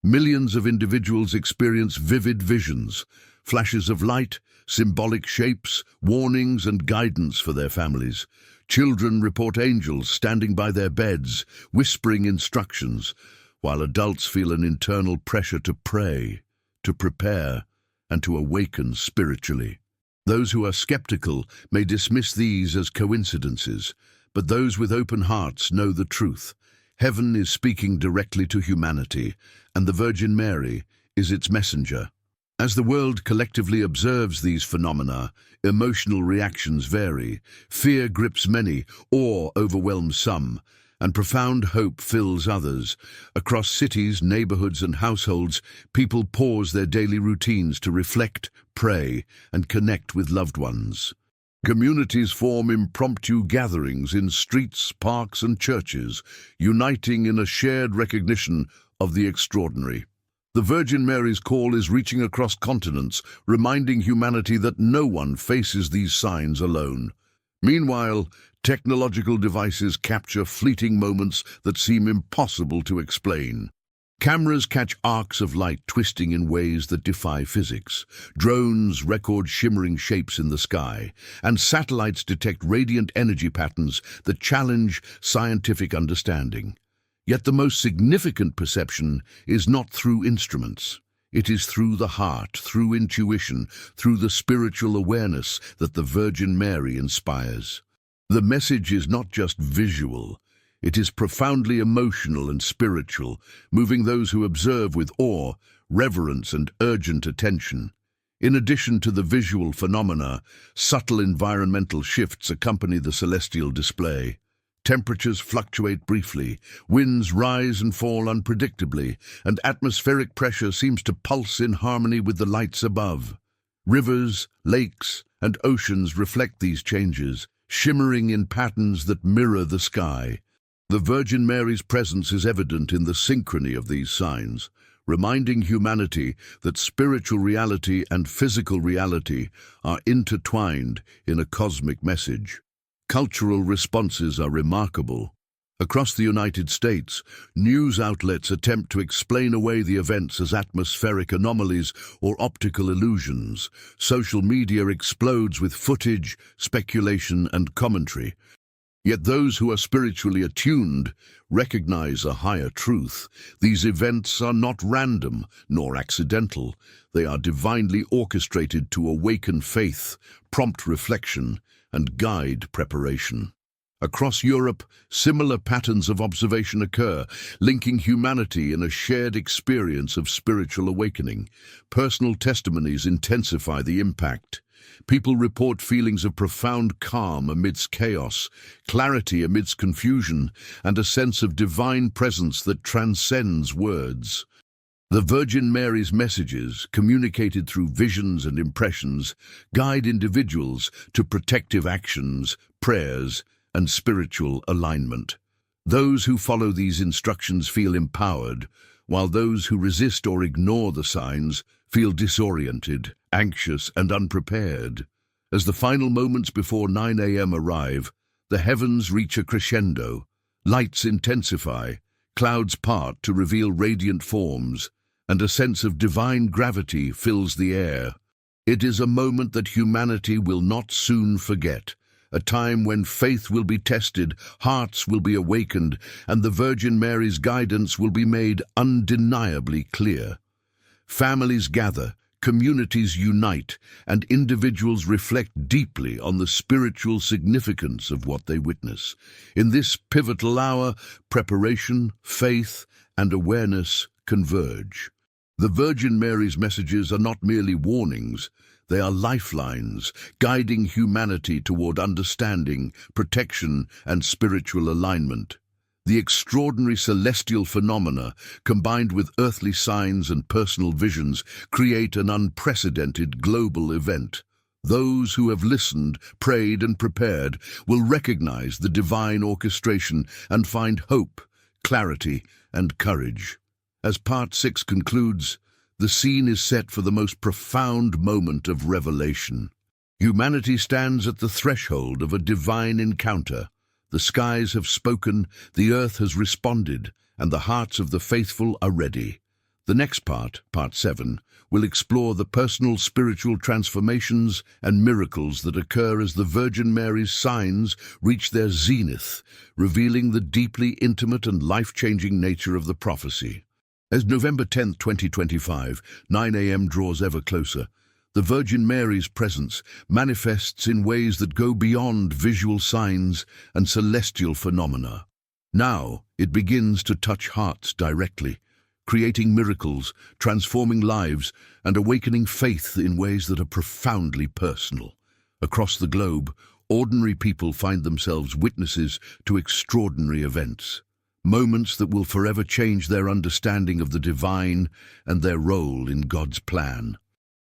[SPEAKER 1] Millions of individuals experience vivid visions, flashes of light, symbolic shapes, warnings and guidance for their families. Children report angels standing by their beds, whispering instructions, while adults feel an internal pressure to pray, to prepare, and to awaken spiritually. Those who are skeptical may dismiss these as coincidences, but those with open hearts know the truth. Heaven is speaking directly to humanity, and the Virgin Mary is its messenger. As the world collectively observes these phenomena, emotional reactions vary. Fear grips many, awe overwhelms some, and profound hope fills others. Across cities, neighborhoods, and households, people pause their daily routines to reflect, pray, and connect with loved ones. Communities form impromptu gatherings in streets, parks, and churches, uniting in a shared recognition of the extraordinary. The Virgin Mary's call is reaching across continents, reminding humanity that no one faces these signs alone. Meanwhile, technological devices capture fleeting moments that seem impossible to explain. Cameras catch arcs of light twisting in ways that defy physics. Drones record shimmering shapes in the sky, and satellites detect radiant energy patterns that challenge scientific understanding. Yet the most significant perception is not through instruments. It is through the heart, through intuition, through the spiritual awareness that the Virgin Mary inspires. The message is not just visual. It is profoundly emotional and spiritual, moving those who observe with awe, reverence, and urgent attention. In addition to the visual phenomena, subtle environmental shifts accompany the celestial display. Temperatures fluctuate briefly, winds rise and fall unpredictably, and atmospheric pressure seems to pulse in harmony with the lights above. Rivers, lakes, and oceans reflect these changes, shimmering in patterns that mirror the sky. The Virgin Mary's presence is evident in the synchrony of these signs, reminding humanity that spiritual reality and physical reality are intertwined in a cosmic message. Cultural responses are remarkable. Across the United States, news outlets attempt to explain away the events as atmospheric anomalies or optical illusions. Social media explodes with footage, speculation, and commentary. Yet those who are spiritually attuned recognize a higher truth. These events are not random nor accidental. They are divinely orchestrated to awaken faith, prompt reflection, and guide preparation. Across Europe, similar patterns of observation occur, linking humanity in a shared experience of spiritual awakening. Personal testimonies intensify the impact. People report feelings of profound calm amidst chaos, clarity amidst confusion, and a sense of divine presence that transcends words. The Virgin Mary's messages, communicated through visions and impressions, guide individuals to protective actions, prayers, and spiritual alignment. Those who follow these instructions feel empowered, while those who resist or ignore the signs feel disoriented, anxious, and unprepared. As the final moments before 9 a.m. arrive, the heavens reach a crescendo. Lights intensify, clouds part to reveal radiant forms, and a sense of divine gravity fills the air. It is a moment that humanity will not soon forget, a time when faith will be tested, hearts will be awakened, and the Virgin Mary's guidance will be made undeniably clear. Families gather, communities unite, and individuals reflect deeply on the spiritual significance of what they witness. In this pivotal hour, preparation, faith, and awareness converge. The Virgin Mary's messages are not merely warnings, they are lifelines, guiding humanity toward understanding, protection, and spiritual alignment. The extraordinary celestial phenomena, combined with earthly signs and personal visions, create an unprecedented global event. Those who have listened, prayed, and prepared will recognize the divine orchestration and find hope, clarity, and courage. As Part 6 concludes, the scene is set for the most profound moment of revelation. Humanity stands at the threshold of a divine encounter. The skies have spoken, the earth has responded, and the hearts of the faithful are ready. The next part, Part 7, will explore the personal spiritual transformations and miracles that occur as the Virgin Mary's signs reach their zenith, revealing the deeply intimate and life-changing nature of the prophecy. As November 10, 2025, 9 a.m. draws ever closer, the Virgin Mary's presence manifests in ways that go beyond visual signs and celestial phenomena. Now, it begins to touch hearts directly, creating miracles, transforming lives, and awakening faith in ways that are profoundly personal. Across the globe, ordinary people find themselves witnesses to extraordinary events. Moments that will forever change their understanding of the divine and their role in God's plan.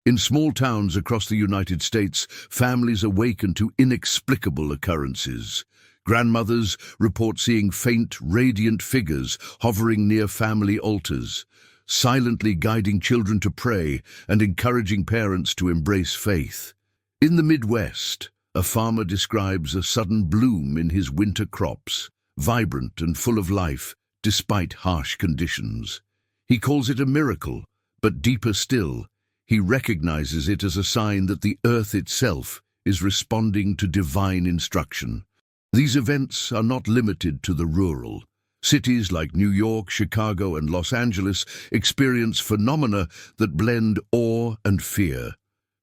[SPEAKER 1] In small towns across the United States, families awaken to inexplicable occurrences. Grandmothers report seeing faint, radiant figures hovering near family altars, silently guiding children to pray and encouraging parents to embrace faith. In the Midwest, a farmer describes a sudden bloom in his winter crops, vibrant and full of life despite harsh conditions. He calls it a miracle, but deeper still, he recognizes it as a sign that the earth itself is responding to divine instruction. These events are not limited to the rural. Cities like New York, Chicago, and Los Angeles experience phenomena that blend awe and fear.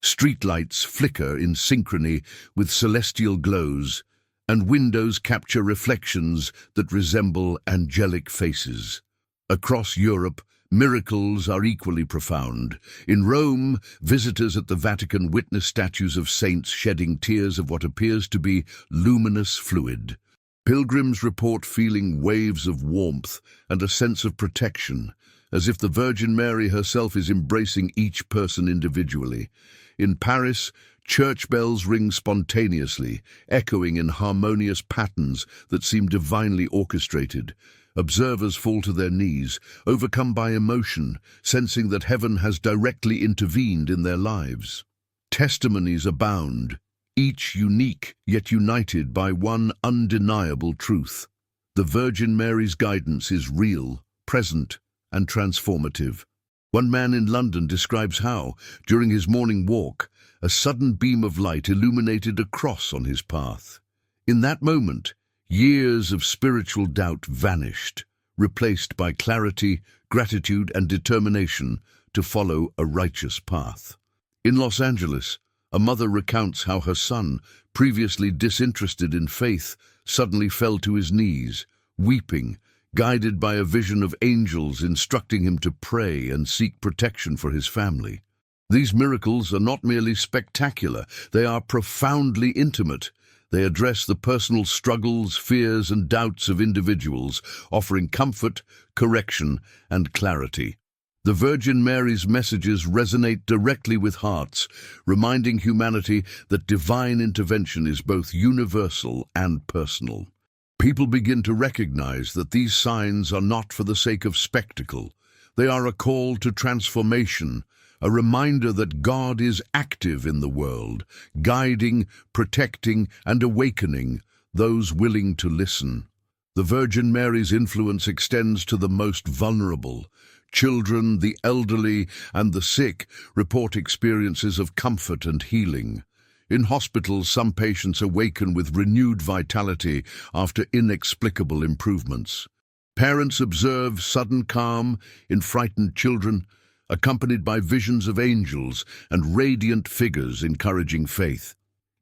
[SPEAKER 1] Streetlights flicker in synchrony with celestial glows, and windows capture reflections that resemble angelic faces. Across Europe, miracles are equally profound. In Rome, visitors at the Vatican witness statues of saints shedding tears of what appears to be luminous fluid. Pilgrims report feeling waves of warmth and a sense of protection, as if the Virgin Mary herself is embracing each person individually. In Paris, church bells ring spontaneously, echoing in harmonious patterns that seem divinely orchestrated. Observers fall to their knees, overcome by emotion, sensing that heaven has directly intervened in their lives. Testimonies abound, each unique yet united by one undeniable truth. The Virgin Mary's guidance is real, present, and transformative. One man in London describes how, during his morning walk, a sudden beam of light illuminated a cross on his path. In that moment, years of spiritual doubt vanished, replaced by clarity, gratitude, and determination to follow a righteous path. In Los Angeles, a mother recounts how her son, previously disinterested in faith, suddenly fell to his knees, weeping, guided by a vision of angels instructing him to pray and seek protection for his family. These miracles are not merely spectacular, they are profoundly intimate. They address the personal struggles, fears, and doubts of individuals, offering comfort, correction, and clarity. The Virgin Mary's messages resonate directly with hearts, reminding humanity that divine intervention is both universal and personal. People begin to recognize that these signs are not for the sake of spectacle. They are a call to transformation, a reminder that God is active in the world, guiding, protecting, and awakening those willing to listen. The Virgin Mary's influence extends to the most vulnerable. Children, the elderly, and the sick report experiences of comfort and healing. In hospitals, some patients awaken with renewed vitality after inexplicable improvements. Parents observe sudden calm in frightened children, accompanied by visions of angels and radiant figures encouraging faith.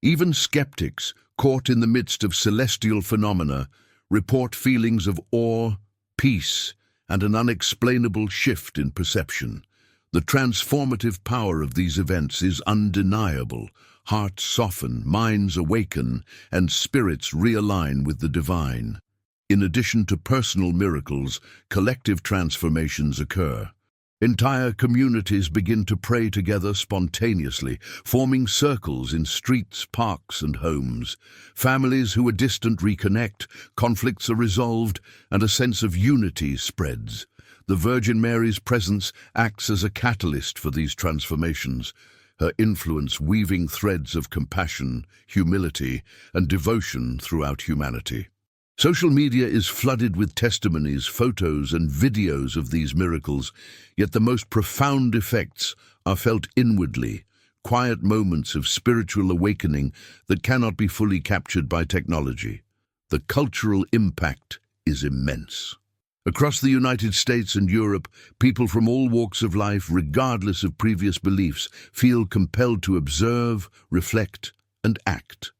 [SPEAKER 1] Even skeptics, caught in the midst of celestial phenomena, report feelings of awe, peace, and an unexplainable shift in perception. The transformative power of these events is undeniable. Hearts soften, minds awaken, and spirits realign with the divine. In addition to personal miracles, collective transformations occur. Entire communities begin to pray together spontaneously, forming circles in streets, parks, and homes. Families who are distant reconnect, conflicts are resolved, and a sense of unity spreads. The Virgin Mary's presence acts as a catalyst for these transformations, her influence weaving threads of compassion, humility, and devotion throughout humanity. Social media is flooded with testimonies, photos, and videos of these miracles, yet the most profound effects are felt inwardly, quiet moments of spiritual awakening that cannot be fully captured by technology. The cultural impact is immense. Across the United States and Europe, people from all walks of life, regardless of previous beliefs, feel compelled to observe, reflect, and act.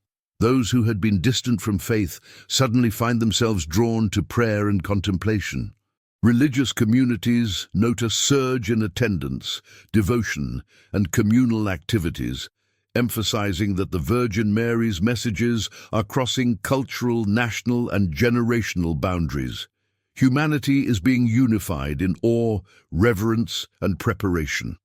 [SPEAKER 1] Those who had been distant from faith suddenly find themselves drawn to prayer and contemplation. Religious communities note a surge in attendance, devotion, and communal activities, emphasizing that the Virgin Mary's messages are crossing cultural, national, and generational boundaries. Humanity is being unified in awe, reverence, and preparation.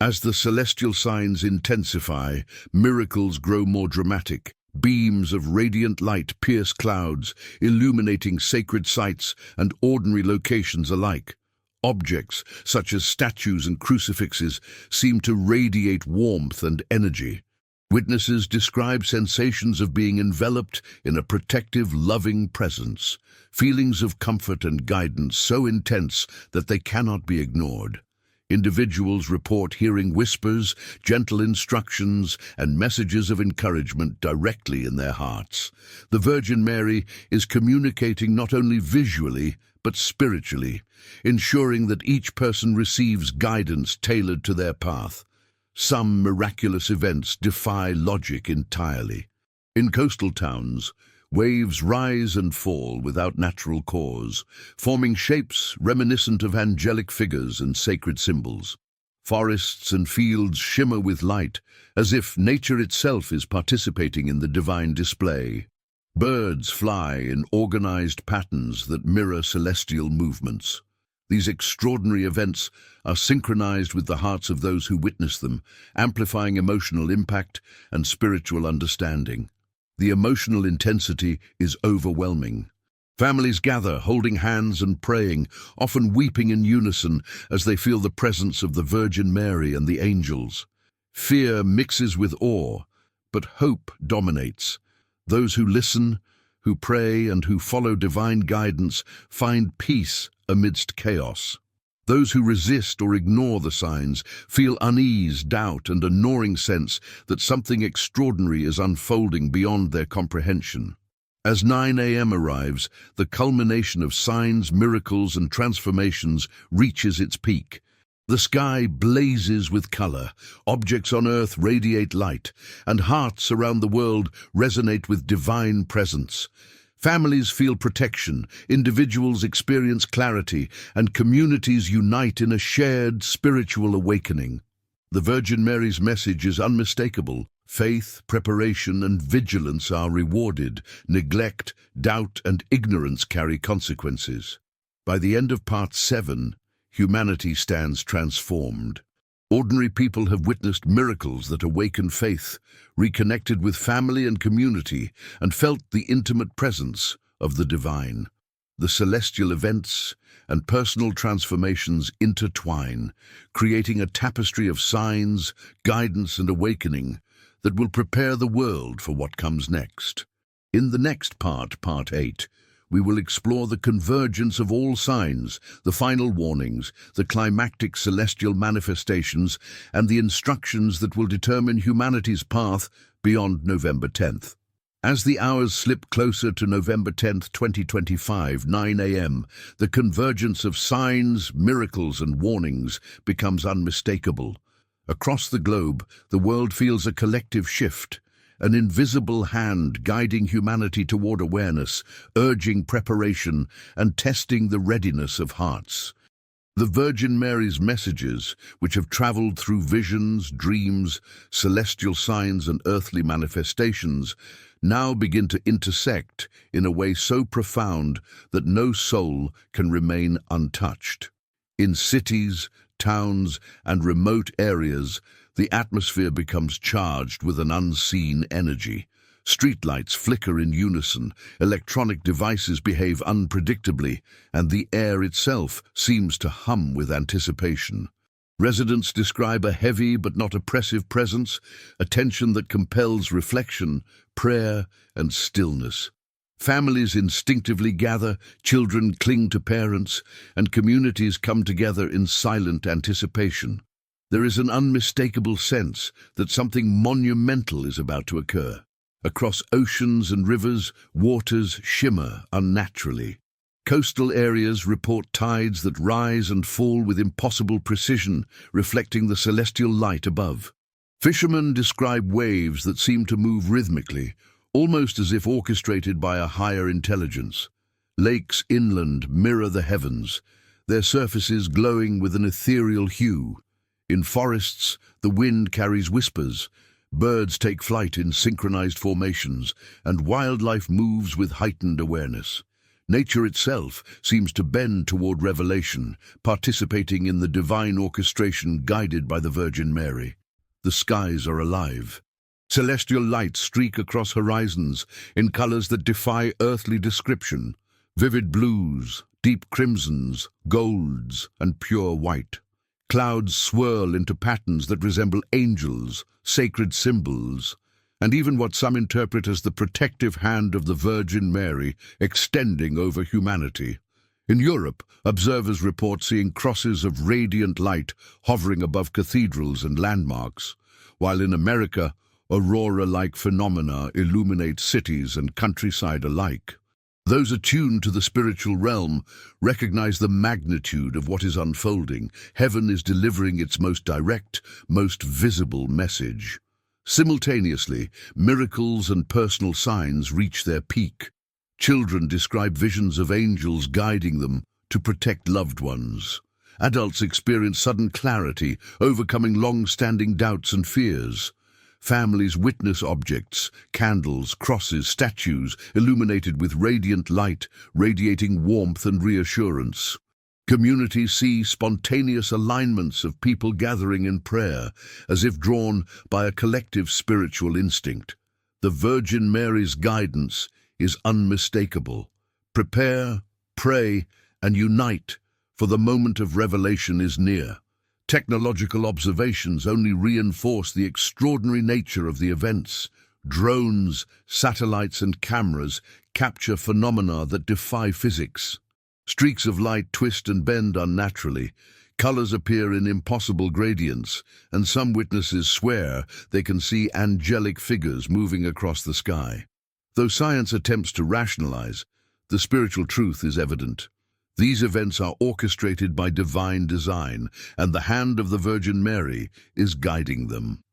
[SPEAKER 1] As the celestial signs intensify, miracles grow more dramatic. Beams of radiant light pierce clouds, illuminating sacred sites and ordinary locations alike. Objects, such as statues and crucifixes, seem to radiate warmth and energy. Witnesses describe sensations of being enveloped in a protective, loving presence, feelings of comfort and guidance so intense that they cannot be ignored. Individuals report hearing whispers, gentle instructions, and messages of encouragement directly in their hearts. The Virgin Mary is communicating not only visually, but spiritually, ensuring that each person receives guidance tailored to their path. Some miraculous events defy logic entirely. In coastal towns, waves rise and fall without natural cause, forming shapes reminiscent of angelic figures and sacred symbols. Forests and fields shimmer with light, as if nature itself is participating in the divine display. Birds fly in organized patterns that mirror celestial movements. These extraordinary events are synchronized with the hearts of those who witness them, amplifying emotional impact and spiritual understanding. The emotional intensity is overwhelming. Families gather, holding hands and praying, often weeping in unison as they feel the presence of the Virgin Mary and the angels. Fear mixes with awe, but hope dominates. Those who listen, who pray, and who follow divine guidance find peace amidst chaos. Those who resist or ignore the signs feel unease, doubt, and a gnawing sense that something extraordinary is unfolding beyond their comprehension. As 9 a.m. arrives, the culmination of signs, miracles, and transformations reaches its peak. The sky blazes with color, objects on earth radiate light, and hearts around the world resonate with divine presence. Families feel protection, individuals experience clarity, and communities unite in a shared spiritual awakening. The Virgin Mary's message is unmistakable. Faith, preparation, and vigilance are rewarded. Neglect, doubt, and ignorance carry consequences. By the end of Part 7, humanity stands transformed. Ordinary people have witnessed miracles that awaken faith, reconnected with family and community, and felt the intimate presence of the divine. The celestial events and personal transformations intertwine, creating a tapestry of signs, guidance, and awakening that will prepare the world for what comes next. In the next part, Part 8, we will explore the convergence of all signs, the final warnings, the climactic celestial manifestations, and the instructions that will determine humanity's path beyond November 10th. As the hours slip closer to November 10th, 2025, 9 a.m., the convergence of signs, miracles, and warnings becomes unmistakable. Across the globe, the world feels a collective shift, an invisible hand guiding humanity toward awareness, urging preparation, and testing the readiness of hearts. The Virgin Mary's messages, which have traveled through visions, dreams, celestial signs, and earthly manifestations, now begin to intersect in a way so profound that no soul can remain untouched. In cities, towns, and remote areas, the atmosphere becomes charged with an unseen energy. Streetlights flicker in unison, electronic devices behave unpredictably, and the air itself seems to hum with anticipation. Residents describe a heavy but not oppressive presence, a tension that compels reflection, prayer, and stillness. Families instinctively gather, children cling to parents, and communities come together in silent anticipation. There is an unmistakable sense that something monumental is about to occur. Across oceans and rivers, waters shimmer unnaturally. Coastal areas report tides that rise and fall with impossible precision, reflecting the celestial light above. Fishermen describe waves that seem to move rhythmically, almost as if orchestrated by a higher intelligence. Lakes inland mirror the heavens, their surfaces glowing with an ethereal hue. In forests, the wind carries whispers, birds take flight in synchronized formations, and wildlife moves with heightened awareness. Nature itself seems to bend toward revelation, participating in the divine orchestration guided by the Virgin Mary. The skies are alive. Celestial lights streak across horizons in colors that defy earthly description. Vivid blues, deep crimsons, golds, and pure white. Clouds swirl into patterns that resemble angels, sacred symbols, and even what some interpret as the protective hand of the Virgin Mary extending over humanity. In Europe, observers report seeing crosses of radiant light hovering above cathedrals and landmarks, while in America, aurora-like phenomena illuminate cities and countryside alike. Those attuned to the spiritual realm recognize the magnitude of what is unfolding. Heaven is delivering its most direct, most visible message. Simultaneously, miracles and personal signs reach their peak. Children describe visions of angels guiding them to protect loved ones. Adults experience sudden clarity, overcoming long-standing doubts and fears. Families witness objects, candles, crosses, statues, illuminated with radiant light, radiating warmth and reassurance. Communities see spontaneous alignments of people gathering in prayer, as if drawn by a collective spiritual instinct. The Virgin Mary's guidance is unmistakable. Prepare, pray, and unite, for the moment of revelation is near. Technological observations only reinforce the extraordinary nature of the events. Drones, satellites, and cameras capture phenomena that defy physics. Streaks of light twist and bend unnaturally. Colors appear in impossible gradients, and some witnesses swear they can see angelic figures moving across the sky. Though science attempts to rationalize, the spiritual truth is evident. These events are orchestrated by divine design, and the hand of the Virgin Mary is guiding them.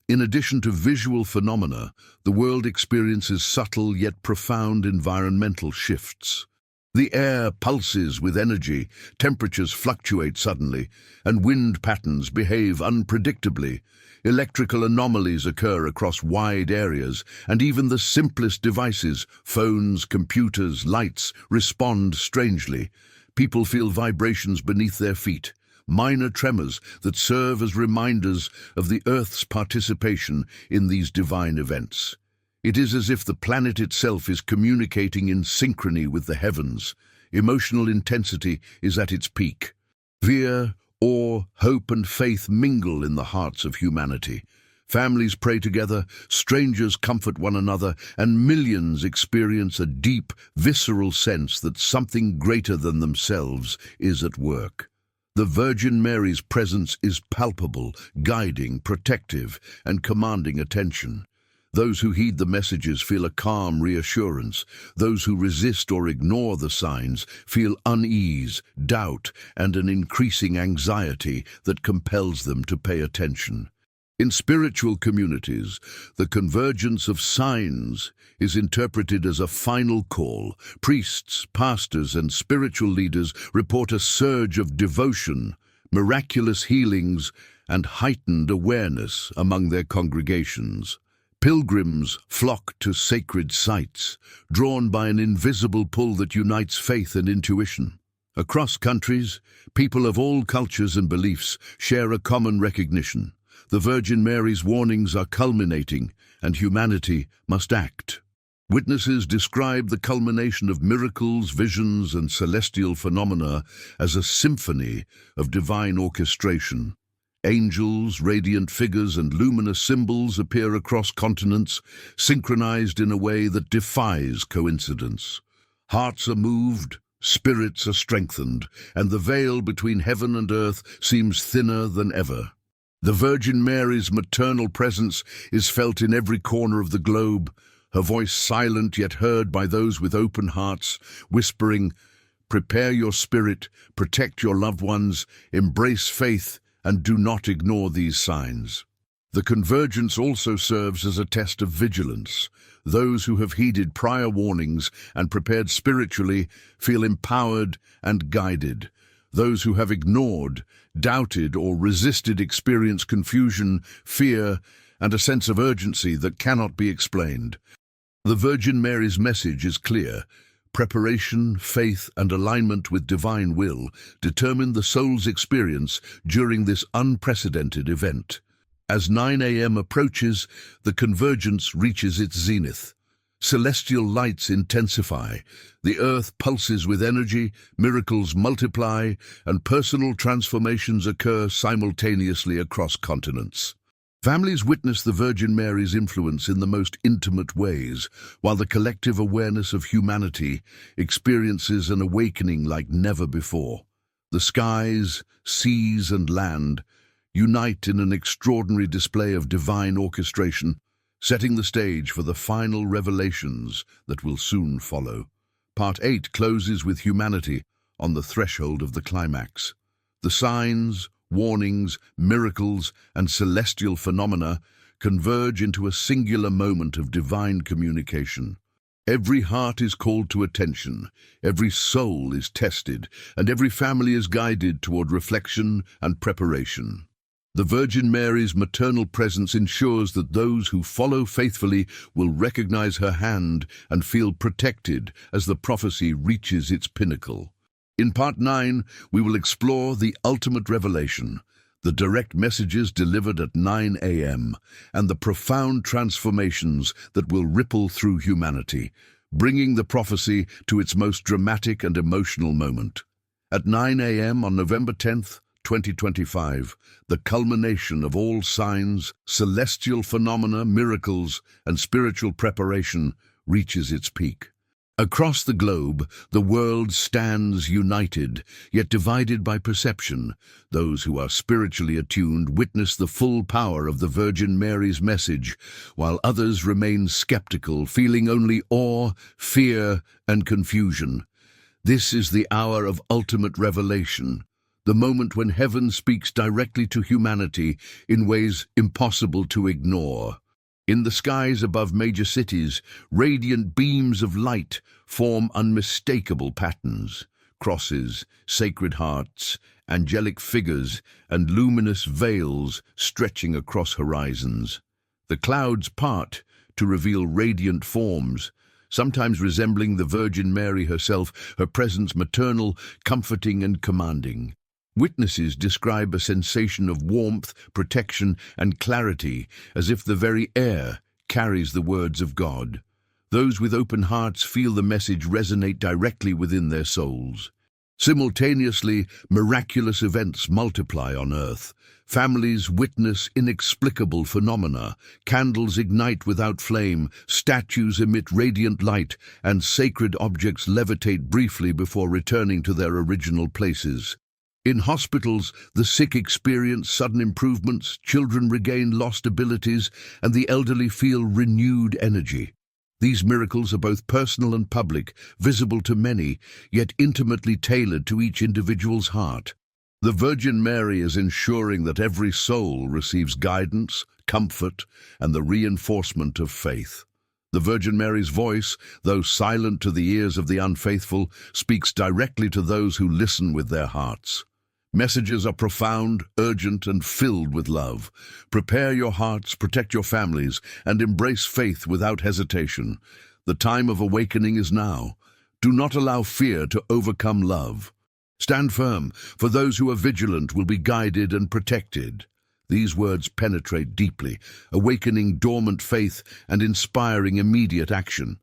[SPEAKER 1] In addition to visual phenomena, the world experiences subtle yet profound environmental shifts. The air pulses with energy, temperatures fluctuate suddenly, and wind patterns behave unpredictably. Electrical anomalies occur across wide areas, and even the simplest devices, phones, computers, lights, respond strangely. People feel vibrations beneath their feet, minor tremors that serve as reminders of the Earth's participation in these divine events. It is as if the planet itself is communicating in synchrony with the heavens. Emotional intensity is at its peak. Fear, awe, hope, and faith mingle in the hearts of humanity. Families pray together, strangers comfort one another, and millions experience a deep, visceral sense that something greater than themselves is at work. The Virgin Mary's presence is palpable, guiding, protective, and commanding attention. Those who heed the messages feel a calm reassurance. Those who resist or ignore the signs feel unease, doubt, and an increasing anxiety that compels them to pay attention. In spiritual communities, the convergence of signs is interpreted as a final call. Priests, pastors, and spiritual leaders report a surge of devotion, miraculous healings, and heightened awareness among their congregations. Pilgrims flock to sacred sites, drawn by an invisible pull that unites faith and intuition. Across countries, people of all cultures and beliefs share a common recognition. The Virgin Mary's warnings are culminating, and humanity must act. Witnesses describe the culmination of miracles, visions, and celestial phenomena as a symphony of divine orchestration. Angels, radiant figures, and luminous symbols appear across continents, synchronized in a way that defies coincidence. Hearts are moved, spirits are strengthened, and the veil between heaven and earth seems thinner than ever. The Virgin Mary's maternal presence is felt in every corner of the globe, her voice silent yet heard by those with open hearts, whispering, "Prepare your spirit, protect your loved ones, embrace faith, and do not ignore these signs." The convergence also serves as a test of vigilance. Those who have heeded prior warnings and prepared spiritually feel empowered and guided. Those who have ignored, doubted, or resisted experience confusion, fear, and a sense of urgency that cannot be explained. The Virgin Mary's message is clear. preparation, faith, and alignment with divine will determine the soul's experience during this unprecedented event. As 9 a.m. approaches, the convergence reaches its zenith. Celestial lights intensify, the earth pulses with energy, miracles multiply, and personal transformations occur simultaneously across continents. Families witness the Virgin Mary's influence in the most intimate ways, while the collective awareness of humanity experiences an awakening like never before. The skies, seas, and land unite in an extraordinary display of divine orchestration, setting the stage for the final revelations that will soon follow. Part 8 closes with humanity on the threshold of the climax. The signs, warnings, miracles, and celestial phenomena converge into a singular moment of divine communication. Every heart is called to attention, every soul is tested, and every family is guided toward reflection and preparation. The Virgin Mary's maternal presence ensures that those who follow faithfully will recognize her hand and feel protected as the prophecy reaches its pinnacle. In Part 9, we will explore the ultimate revelation, the direct messages delivered at 9 a.m., and the profound transformations that will ripple through humanity, bringing the prophecy to its most dramatic and emotional moment. At 9 a.m. on November 10th, 2025, the culmination of all signs, celestial phenomena, miracles, and spiritual preparation reaches its peak. Across the globe, the world stands united, yet divided by perception. Those who are spiritually attuned witness the full power of the Virgin Mary's message, while others remain skeptical, feeling only awe, fear, and confusion. This is the hour of ultimate revelation, the moment when heaven speaks directly to humanity in ways impossible to ignore. In the skies above major cities, radiant beams of light form unmistakable patterns. Crosses, sacred hearts, angelic figures, and luminous veils stretching across horizons. The clouds part to reveal radiant forms, sometimes resembling the Virgin Mary herself, her presence maternal, comforting, and commanding. Witnesses describe a sensation of warmth, protection, and clarity, as if the very air carries the words of God. Those with open hearts feel the message resonate directly within their souls. Simultaneously, miraculous events multiply on earth. Families witness inexplicable phenomena. Candles ignite without flame, statues emit radiant light, and sacred objects levitate briefly before returning to their original places. In hospitals, the sick experience sudden improvements, children regain lost abilities, and the elderly feel renewed energy. These miracles are both personal and public, visible to many, yet intimately tailored to each individual's heart. The Virgin Mary is ensuring that every soul receives guidance, comfort, and the reinforcement of faith. The Virgin Mary's voice, though silent to the ears of the unfaithful, speaks directly to those who listen with their hearts. Messages are profound, urgent, and filled with love. Prepare your hearts, protect your families, and embrace faith without hesitation. The time of awakening is now. Do not allow fear to overcome love. Stand firm, for those who are vigilant will be guided and protected. These words penetrate deeply, awakening dormant faith and inspiring immediate action.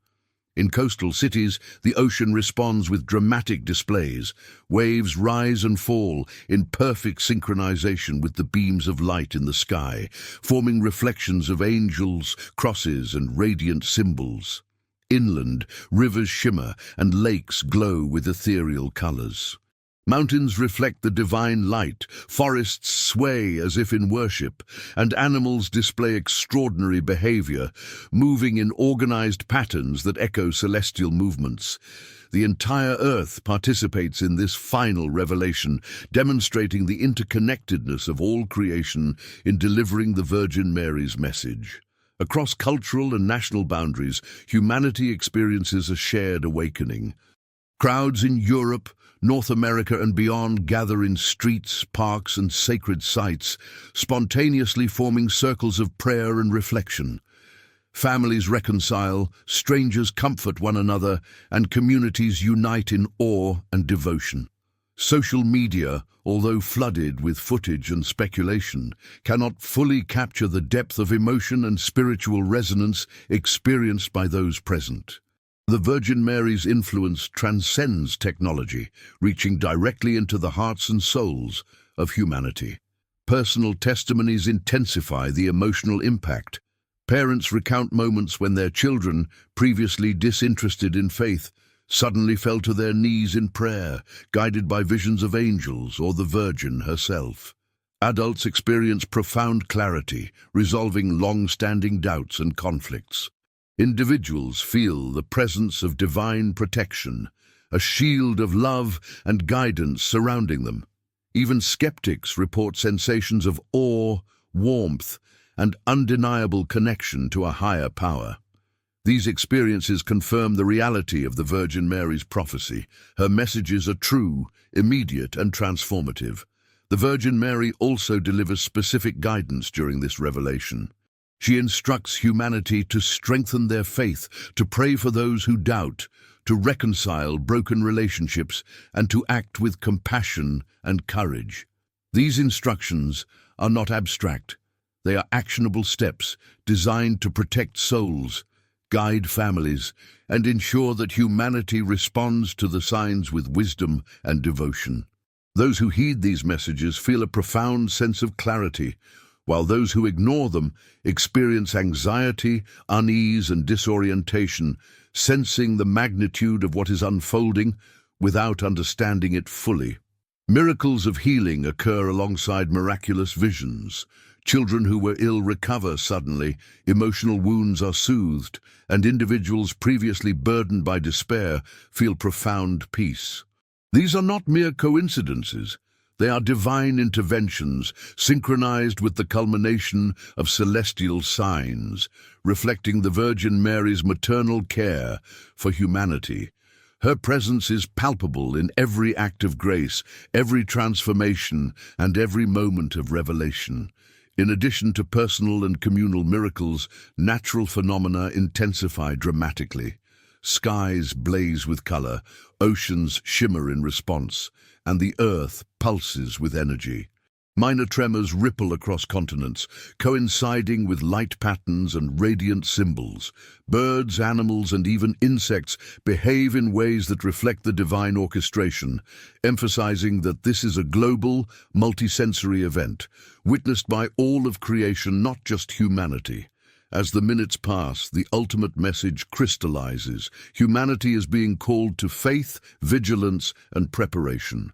[SPEAKER 1] In coastal cities, the ocean responds with dramatic displays. Waves rise and fall in perfect synchronization with the beams of light in the sky, forming reflections of angels, crosses, and radiant symbols. Inland, rivers shimmer and lakes glow with ethereal colors. Mountains reflect the divine light, forests sway as if in worship, and animals display extraordinary behavior, moving in organized patterns that echo celestial movements. The entire earth participates in this final revelation, demonstrating the interconnectedness of all creation in delivering the Virgin Mary's message. Across cultural and national boundaries, humanity experiences a shared awakening. Crowds in Europe, North America and beyond gather in streets, parks and sacred sites, spontaneously forming circles of prayer and reflection. Families reconcile, strangers comfort one another, and communities unite in awe and devotion. Social media, although flooded with footage and speculation, cannot fully capture the depth of emotion and spiritual resonance experienced by those present. The Virgin Mary's influence transcends technology, reaching directly into the hearts and souls of humanity. Personal testimonies intensify the emotional impact. Parents recount moments when their children, previously disinterested in faith, suddenly fell to their knees in prayer, guided by visions of angels or the Virgin herself. Adults experience profound clarity, resolving long-standing doubts and conflicts. Individuals feel the presence of divine protection, a shield of love and guidance surrounding them. Even skeptics report sensations of awe, warmth, and undeniable connection to a higher power. These experiences confirm the reality of the Virgin Mary's prophecy. Her messages are true, immediate, and transformative. The Virgin Mary also delivers specific guidance during this revelation. She instructs humanity to strengthen their faith, to pray for those who doubt, to reconcile broken relationships, and to act with compassion and courage. These instructions are not abstract. They are actionable steps designed to protect souls, guide families, and ensure that humanity responds to the signs with wisdom and devotion. Those who heed these messages feel a profound sense of clarity, while those who ignore them experience anxiety, unease, and disorientation, sensing the magnitude of what is unfolding without understanding it fully. Miracles of healing occur alongside miraculous visions. Children who were ill recover suddenly, emotional wounds are soothed, and individuals previously burdened by despair feel profound peace. These are not mere coincidences. They are divine interventions, synchronized with the culmination of celestial signs, reflecting the Virgin Mary's maternal care for humanity. Her presence is palpable in every act of grace, every transformation, and every moment of revelation. In addition to personal and communal miracles, natural phenomena intensify dramatically. Skies blaze with color, oceans shimmer in response, and the earth pulses with energy. Minor tremors ripple across continents, coinciding with light patterns and radiant symbols. Birds, animals, and even insects behave in ways that reflect the divine orchestration, emphasizing that this is a global, multisensory event, witnessed by all of creation, not just humanity. As the minutes pass, the ultimate message crystallizes. Humanity is being called to faith, vigilance, and preparation.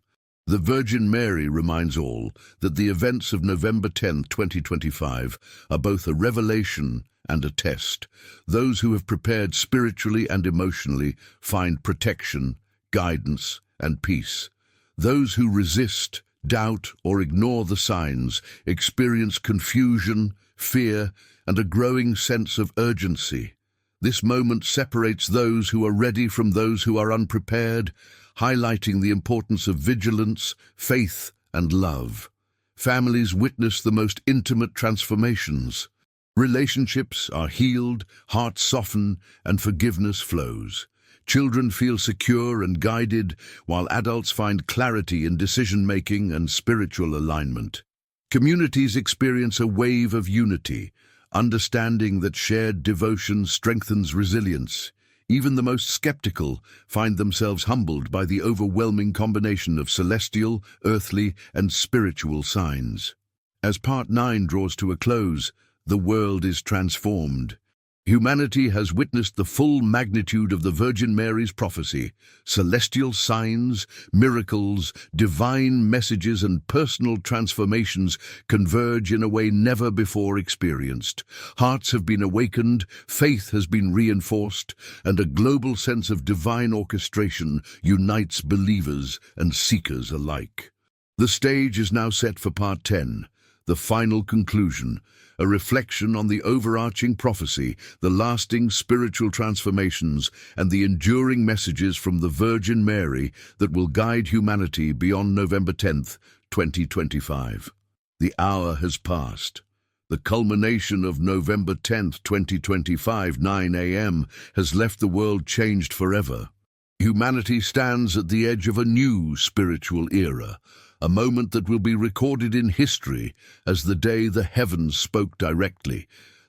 [SPEAKER 1] The Virgin Mary reminds all that the events of November 10, 2025 are both a revelation and a test. Those who have prepared spiritually and emotionally find protection, guidance, and peace. Those who resist, doubt, or ignore the signs experience confusion, fear, and a growing sense of urgency. This moment separates those who are ready from those who are unprepared, highlighting the importance of vigilance, faith, and love. Families witness the most intimate transformations. Relationships are healed, hearts soften, and forgiveness flows. Children feel secure and guided, while adults find clarity in decision-making and spiritual alignment. Communities experience a wave of unity, understanding that shared devotion strengthens resilience. Even the most skeptical find themselves humbled by the overwhelming combination of celestial, earthly, and spiritual signs. As Part 9 draws to a close, the world is transformed. Humanity has witnessed the full magnitude of the Virgin Mary's prophecy. Celestial signs, miracles, divine messages, and personal transformations converge in a way never before experienced. Hearts have been awakened, faith has been reinforced, and a global sense of divine orchestration unites believers and seekers alike. The stage is now set for Part 10, the final conclusion, a reflection on the overarching prophecy, the lasting spiritual transformations, and the enduring messages from the Virgin Mary that will guide humanity beyond November 10th, 2025. The hour has passed. The culmination of November 10th, 2025, 9 a.m., has left the world changed forever. Humanity stands at the edge of a new spiritual era, a moment that will be recorded in history as the day the heavens spoke directly,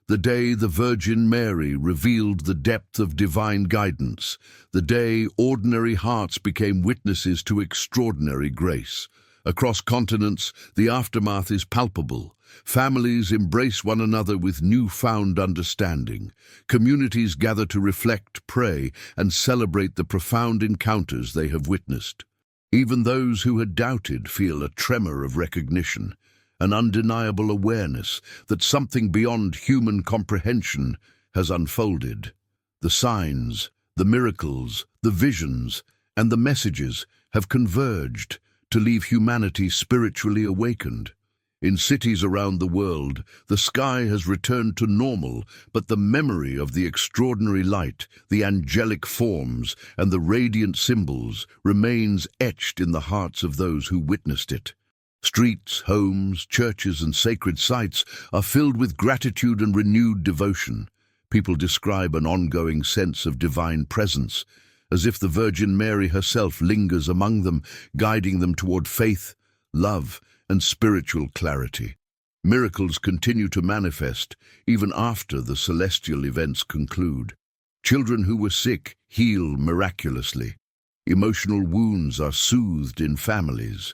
[SPEAKER 1] the day the Virgin Mary revealed the depth of divine guidance, the day ordinary hearts became witnesses to extraordinary grace. Across continents, the aftermath is palpable. Families embrace one another with newfound understanding. Communities gather to reflect, pray, and celebrate the profound encounters they have witnessed. Even those who had doubted feel a tremor of recognition, an undeniable awareness that something beyond human comprehension has unfolded. The signs, the miracles, the visions, and the messages have converged to leave humanity spiritually awakened. In cities around the world, the sky has returned to normal, but the memory of the extraordinary light, the angelic forms, and the radiant symbols remains etched in the hearts of those who witnessed it. Streets, homes, churches, and sacred sites are filled with gratitude and renewed devotion. People describe an ongoing sense of divine presence, as if the Virgin Mary herself lingers among them, guiding them toward faith, love, and spiritual clarity. Miracles continue to manifest even after the celestial events conclude. Children who were sick heal miraculously. Emotional wounds are soothed in families.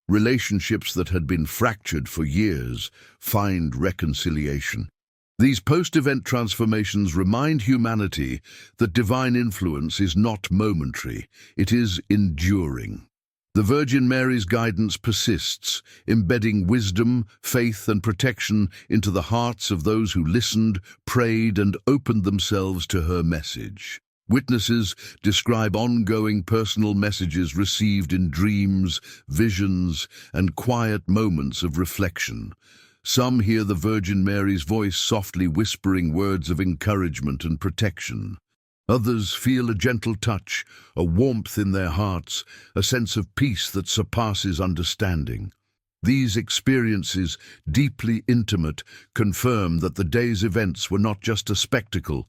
[SPEAKER 1] Relationships that had been fractured for years find reconciliation. These post-event transformations remind humanity that divine influence is not momentary, it is enduring. The Virgin Mary's guidance persists, embedding wisdom, faith, and protection into the hearts of those who listened, prayed, and opened themselves to her message. Witnesses describe ongoing personal messages received in dreams, visions, and quiet moments of reflection. Some hear the Virgin Mary's voice softly whispering words of encouragement and protection. Others feel a gentle touch, a warmth in their hearts, a sense of peace that surpasses understanding. These experiences, deeply intimate, confirm that the day's events were not just a spectacle.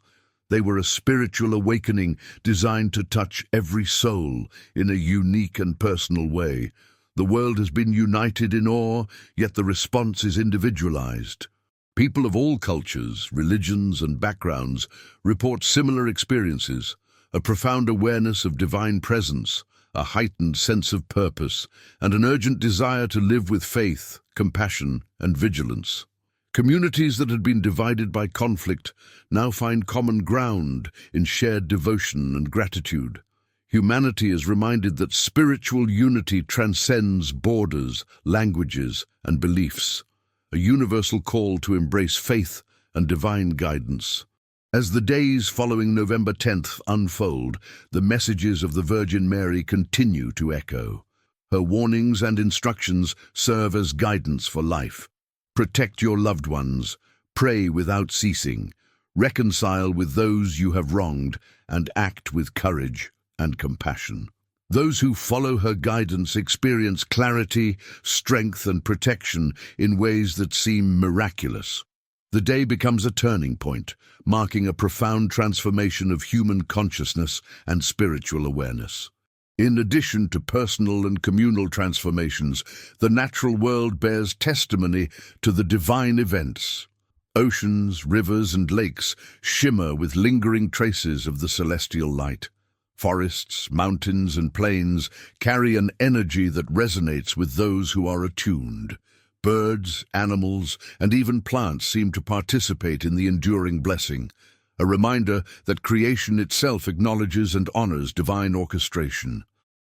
[SPEAKER 1] They were a spiritual awakening designed to touch every soul in a unique and personal way. The world has been united in awe, yet the response is individualized. People of all cultures, religions, and backgrounds report similar experiences, a profound awareness of divine presence, a heightened sense of purpose, and an urgent desire to live with faith, compassion, and vigilance. Communities that had been divided by conflict now find common ground in shared devotion and gratitude. Humanity is reminded that spiritual unity transcends borders, languages, and beliefs, a universal call to embrace faith and divine guidance. As the days following November 10th unfold, the messages of the Virgin Mary continue to echo. Her warnings and instructions serve as guidance for life. Protect your loved ones, pray without ceasing, reconcile with those you have wronged, and act with courage and compassion. Those who follow her guidance experience clarity, strength, and protection in ways that seem miraculous. The day becomes a turning point, marking a profound transformation of human consciousness and spiritual awareness. In addition to personal and communal transformations, the natural world bears testimony to the divine events. Oceans, rivers, and lakes shimmer with lingering traces of the celestial light. Forests, mountains, and plains carry an energy that resonates with those who are attuned. Birds, animals, and even plants seem to participate in the enduring blessing, a reminder that creation itself acknowledges and honors divine orchestration.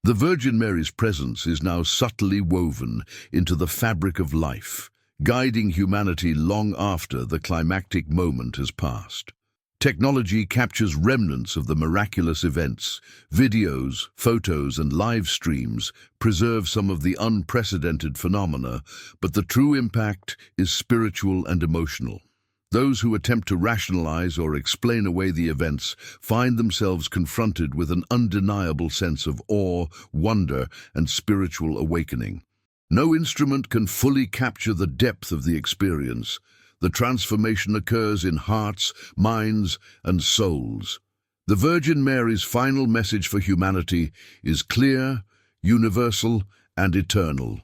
[SPEAKER 1] The Virgin Mary's presence is now subtly woven into the fabric of life, guiding humanity long after the climactic moment has passed. Technology captures remnants of the miraculous events. Videos, photos, and live streams preserve some of the unprecedented phenomena, but the true impact is spiritual and emotional. Those who attempt to rationalize or explain away the events find themselves confronted with an undeniable sense of awe, wonder, and spiritual awakening. No instrument can fully capture the depth of the experience. The transformation occurs in hearts, minds, and souls. The Virgin Mary's final message for humanity is clear, universal, and eternal.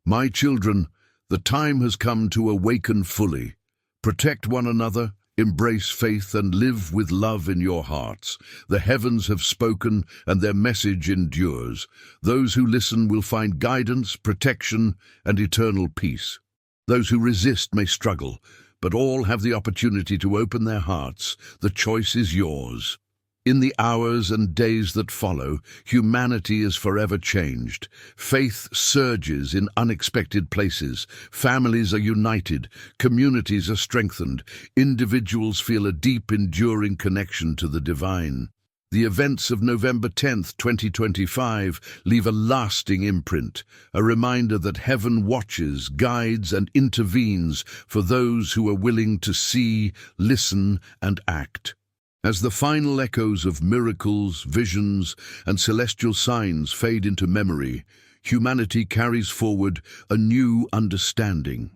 [SPEAKER 1] My children, the time has come to awaken fully. Protect one another, embrace faith, and live with love in your hearts. The heavens have spoken, and their message endures. Those who listen will find guidance, protection, and eternal peace. Those who resist may struggle, but all have the opportunity to open their hearts. The choice is yours. In the hours and days that follow, humanity is forever changed. Faith surges in unexpected places. Families are united. Communities are strengthened. Individuals feel a deep, enduring connection to the divine. The events of November 10th, 2025 leave a lasting imprint, a reminder that heaven watches, guides, and intervenes for those who are willing to see, listen, and act. As the final echoes of miracles, visions, and celestial signs fade into memory, humanity carries forward a new understanding.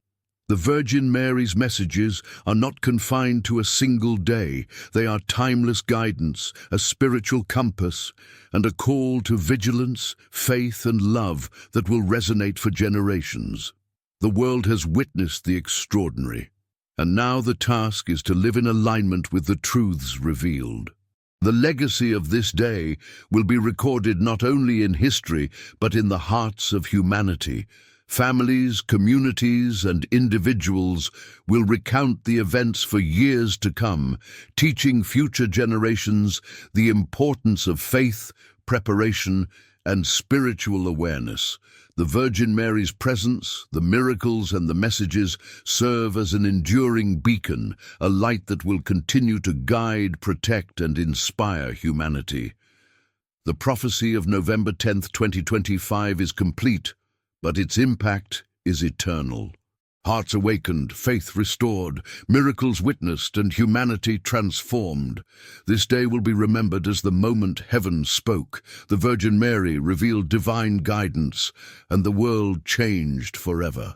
[SPEAKER 1] The Virgin Mary's messages are not confined to a single day. They are timeless guidance, a spiritual compass, and a call to vigilance, faith, and love that will resonate for generations. The world has witnessed the extraordinary, and now the task is to live in alignment with the truths revealed. The legacy of this day will be recorded not only in history, but in the hearts of humanity. Families, communities, and individuals will recount the events for years to come, teaching future generations the importance of faith, preparation, and spiritual awareness. The Virgin Mary's presence, the miracles, and the messages serve as an enduring beacon, a light that will continue to guide, protect, and inspire humanity. The prophecy of November 10th, 2025 is complete, but its impact is eternal. Hearts awakened, faith restored, miracles witnessed, and humanity transformed. This day will be remembered as the moment heaven spoke, the Virgin Mary revealed divine guidance, and the world changed forever.